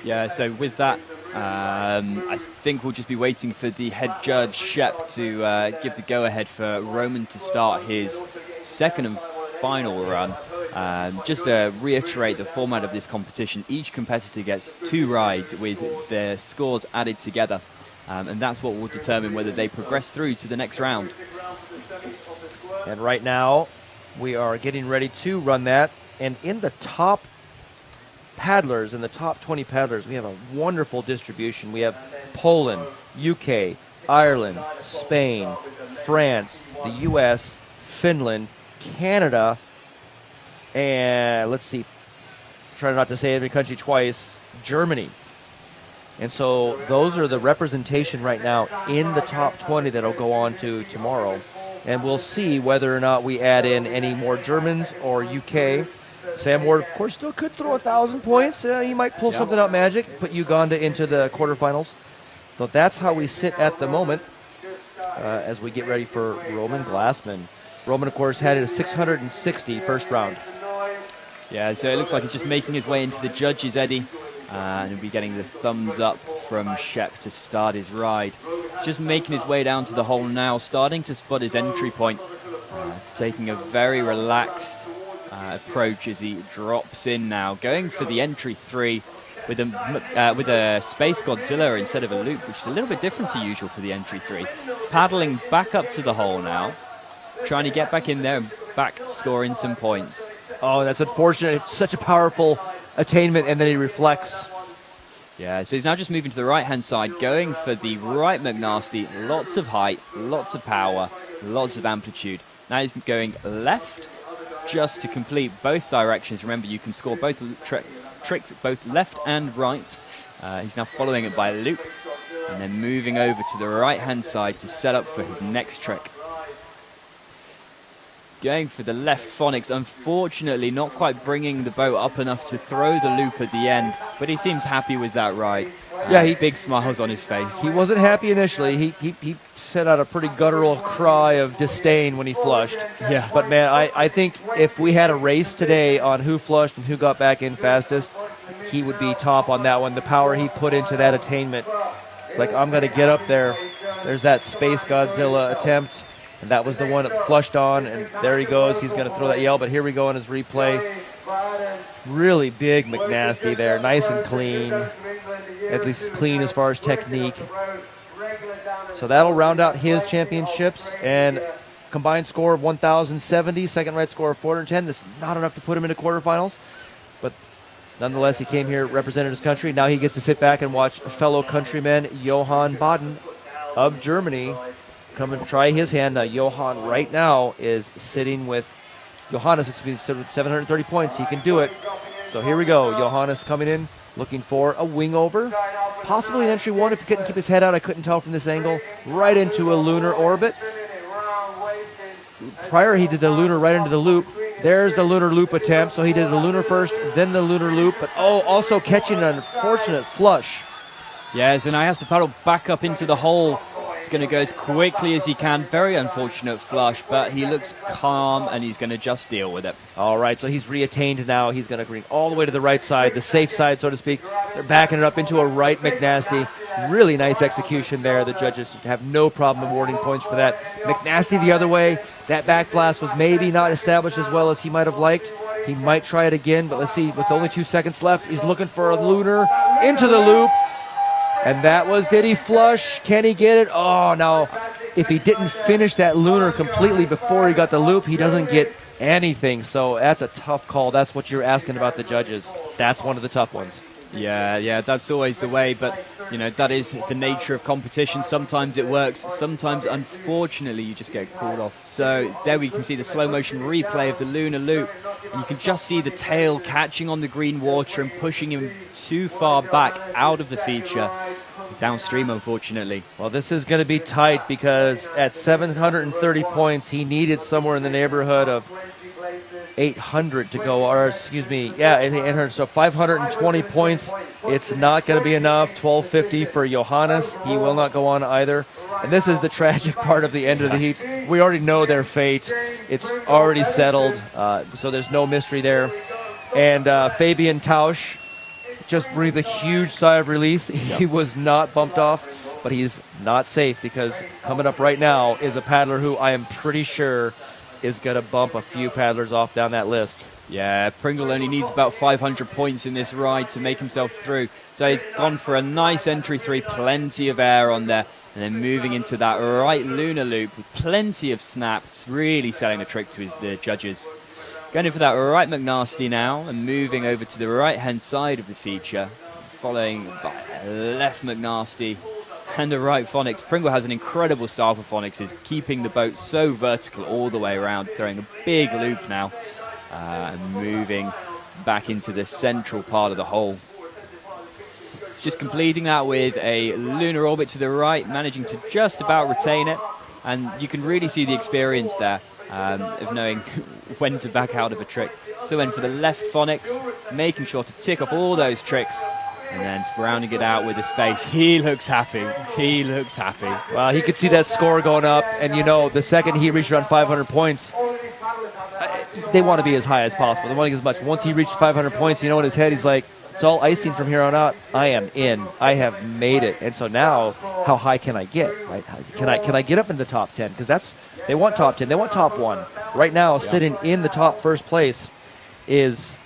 Yeah, so with that, I think we'll just be waiting for the head judge, Shep, to give the go-ahead for Roman to start his second and final run. Just to reiterate the format of this competition, each competitor gets 2 rides with their scores added together. And that's what will determine whether they progress through to the next round. And right now, we are getting ready to run that. And in the top paddlers, in the top 20 paddlers, we have a wonderful distribution. We have Poland, UK, Ireland, Spain, France, the US, Finland, Canada, and let's see, try not to say every country twice, Germany. And so those are the representation right now in the top 20 that'll go on to tomorrow. And we'll see whether or not we add in any more Germans or UK. Sam Ward, of course, still could throw 1,000 points. He might pull something out magic, put Uganda into the quarterfinals. So that's how we sit at the moment as we get ready for Roman Glassman. Roman, of course, had a 660 first round. Yeah, so it looks like he's just making his way into the judges' eddy. And he'll be getting the thumbs up from Shep to start his ride. He's just making his way down to the hole now, starting to spot his entry point. Taking a very relaxed approach as he drops in now, going for the entry 3 with a Space Godzilla instead of a loop, which is a little bit different to usual for the entry 3. Paddling back up to the hole now, trying to get back in there and back scoring some points. Oh, that's unfortunate. It's such a powerful attainment, and then he reflects. Yeah, so he's now just moving to the right-hand side, going for the right McNasty. Lots of height, lots of power, lots of amplitude. Now he's going left just to complete both directions. Remember, you can score both tricks, both left and right. He's now following it by a loop, and then moving over to the right-hand side to set up for his next trick. Going for the left phonics, unfortunately not quite bringing the boat up enough to throw the loop at the end, but he seems happy with that ride. Yeah, big smiles on his face. He wasn't happy initially. He set out a pretty guttural cry of disdain when he flushed. Yeah. But man, I think if we had a race today on who flushed and who got back in fastest, he would be top on that one. The power he put into that attainment. It's like, I'm going to get up there. There's that Space Godzilla attempt. And that was the one that flushed on, and there he goes. He's going to throw that yell, but here we go in his replay. Really big McNasty there, nice and clean, at least clean as far as technique. So that'll round out his championships, and combined score of 1,070, second right score of 410. That's not enough to put him into quarterfinals, but nonetheless, he came here, represented his country. Now he gets to sit back and watch fellow countryman Johann Baden of Germany come and try his hand. Now, Johann right now is sitting with Johannes, with 730 points. He can do it. So here we go. Johannes coming in, looking for a wing over. Possibly an entry 1 if he couldn't keep his head out. I couldn't tell from this angle. Right into a lunar orbit. Prior, he did the lunar right into the loop. There's the lunar loop attempt. So he did the lunar first, then the lunar loop. But also catching an unfortunate flush. Yes, and now he has to paddle back up into the hole. He's going to go as quickly as he can. Very unfortunate flush, but he looks calm, and he's going to just deal with it. All right, so he's reattained now. He's going to bring all the way to the right side, the safe side, so to speak. They're backing it up into a right McNasty. Really nice execution there. The judges have no problem awarding points for that. McNasty the other way. That back blast was maybe not established as well as he might have liked. He might try it again, but let's see. With only 2 seconds left, he's looking for a lunar into the loop. And that was, did he flush? Can he get it? Oh, now, if he didn't finish that lunar completely before he got the loop, he doesn't get anything. So that's a tough call. That's what you're asking about the judges. That's one of the tough ones. Yeah, that's always the way, but, that is the nature of competition. Sometimes it works. Sometimes, unfortunately, you just get called off. So there we can see the slow motion replay of the lunar loop. And you can just see the tail catching on the green water and pushing him too far back out of the feature. Downstream, unfortunately. Well, this is going to be tight because at 730 points, he needed somewhere in the neighborhood of 800 to go, or excuse me, 800. So 520 points. It's not going to be enough. 1250 for Johannes. He will not go on either. And this is the tragic part of the end of the heats. We already know their fate. It's already settled, so there's no mystery there. And Fabian Tausch just breathed a huge sigh of release. He was not bumped off, but he's not safe because coming up right now is a paddler who I am pretty sure is going to bump a few paddlers off down that list. Yeah, Pringle only needs about 500 points in this ride to make himself through. So he's gone for a nice entry 3, plenty of air on there, and then moving into that right lunar loop with plenty of snaps, really selling a trick to the judges. Going in for that right McNasty now and moving over to the right-hand side of the feature, following by a left McNasty and a right phonics. Pringle has an incredible style for phonics, is keeping the boat so vertical all the way around, throwing a big loop now and moving back into the central part of the hole. It's just completing that with a lunar orbit to the right, managing to just about retain it, and you can really see the experience there. Of knowing when to back out of a trick. So then for the left phonics, making sure to tick off all those tricks, and then rounding it out with a space. He looks happy. He looks happy. Well, he could see that score going up, and the second he reached around 500 points, they want to be as high as possible. They want to get as much. Once he reached 500 points, in his head, he's like, it's all icing from here on out. I am in. I have made it. And so now how high can I get, right? Can I get up in the top 10? Because they want top 10, they want top 1. Right now, sitting in the top first place is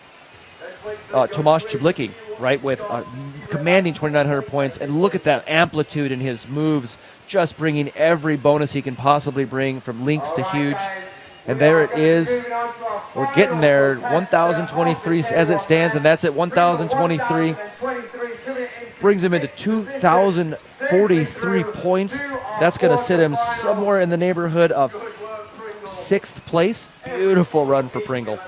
Tomasz Chiblicki, right, with commanding 2,900 points. And look at that amplitude in his moves, just bringing every bonus he can possibly bring, from links to huge. And there it is. We're getting there. 1,023 as it stands, and that's at 1,023. Brings him into 2,043 points. That's going to sit him somewhere in the neighborhood of 6th place. Beautiful run for Pringle.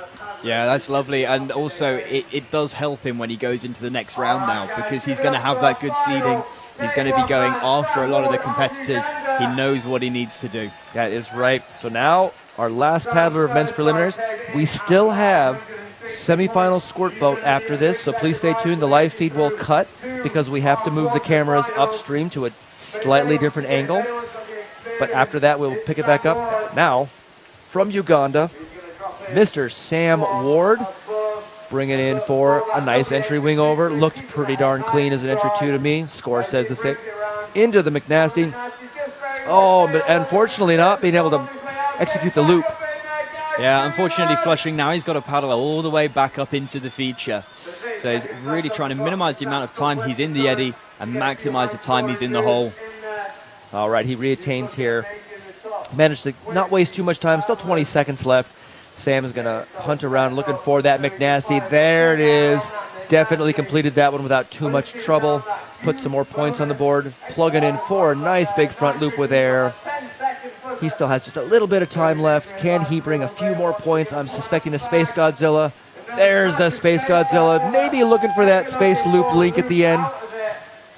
Yeah, that's lovely. And also, it does help him when he goes into the next round now, because he's going to have that good seeding. He's going to be going after a lot of the competitors. He knows what he needs to do. That is right. So now, our last paddler of men's preliminaries. We still have semifinal squirt boat after this, so please stay tuned. The live feed will cut because we have to move the cameras upstream to a slightly different angle. But after that, we'll pick it back up. Now, from Uganda, Mr. Sam Ward, bringing in for a nice entry wing over. Looked pretty darn clean as an entry 2 to me. Score says the same. Into the McNasty. Oh, but unfortunately not being able to execute the loop. Yeah, unfortunately flushing now. He's got to paddle all the way back up into the feature. So he's really trying to minimize the amount of time he's in the eddy and maximize the time he's in the hole. All right, he reattains here. Managed to not waste too much time. Still 20 seconds left. Sam is going to hunt around looking for that McNasty. There it is. Definitely completed that one without too much trouble. Put some more points on the board. Plugging in for a nice big front loop with air. He still has just a little bit of time left. Can he bring a few more points? I'm suspecting a Space Godzilla. There's the Space Godzilla. Maybe looking for that Space Loop link at the end.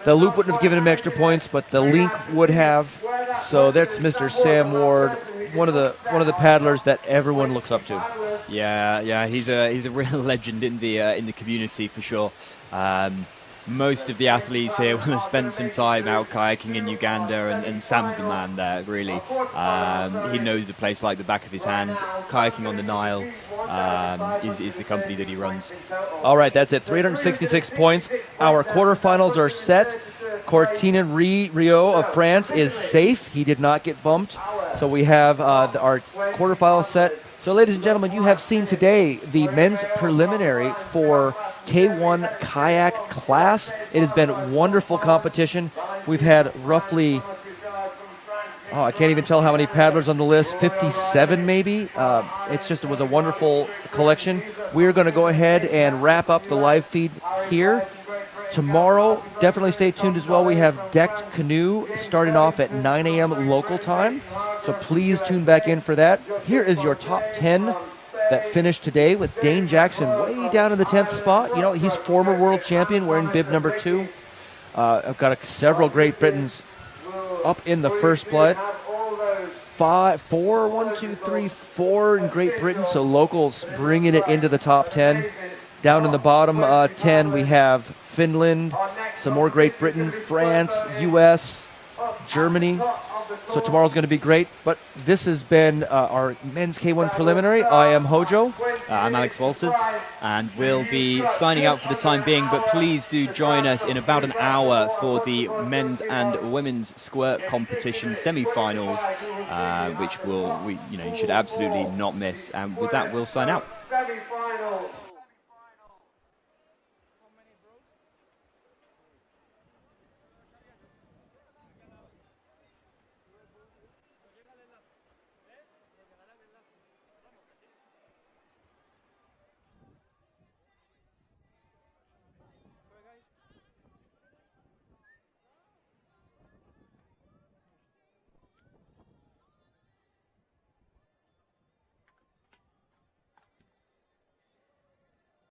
The loop wouldn't have given him extra points, but the link would have. So that's Mr. Sam Ward, one of the paddlers that everyone looks up to. Yeah, he's a real legend in the community for sure. Most of the athletes here will have spent some time out kayaking in Uganda, and Sam's the man there, really. He knows the place like the back of his hand. Kayaking on the Nile is the company that he runs. All right, that's it. 366 points. Our quarterfinals are set. Cortina Rio of France is safe. He did not get bumped. So we have our quarterfinal set. So, ladies and gentlemen, you have seen today the men's preliminary for K1 kayak class. It has been wonderful competition. We've had roughly, I can't even tell how many paddlers on the list, 57 maybe. It was a wonderful collection. We're going to go ahead and wrap up the live feed here. Tomorrow, definitely stay tuned as well. We have Decked Canoe starting off at 9 a.m. local time. So please tune back in for that. Here is your top 10 that finished today with Dane Jackson way down in the 10th spot. You know, he's former world champion wearing bib number 2. I've got several Great Britons up in the first spot. 4 in Great Britain. So locals bringing it into the top 10. Down in the bottom 10, we have Finland, some more Great Britain, France, U.S., Germany. So tomorrow's going to be great. But this has been our men's K1 preliminary. I am Hojo. I'm Alex Walters, and we'll be signing out for the time being. But please do join us in about an hour for the men's and women's squirt competition semi-finals, which you should absolutely not miss. And with that, we'll sign out. Semi-final.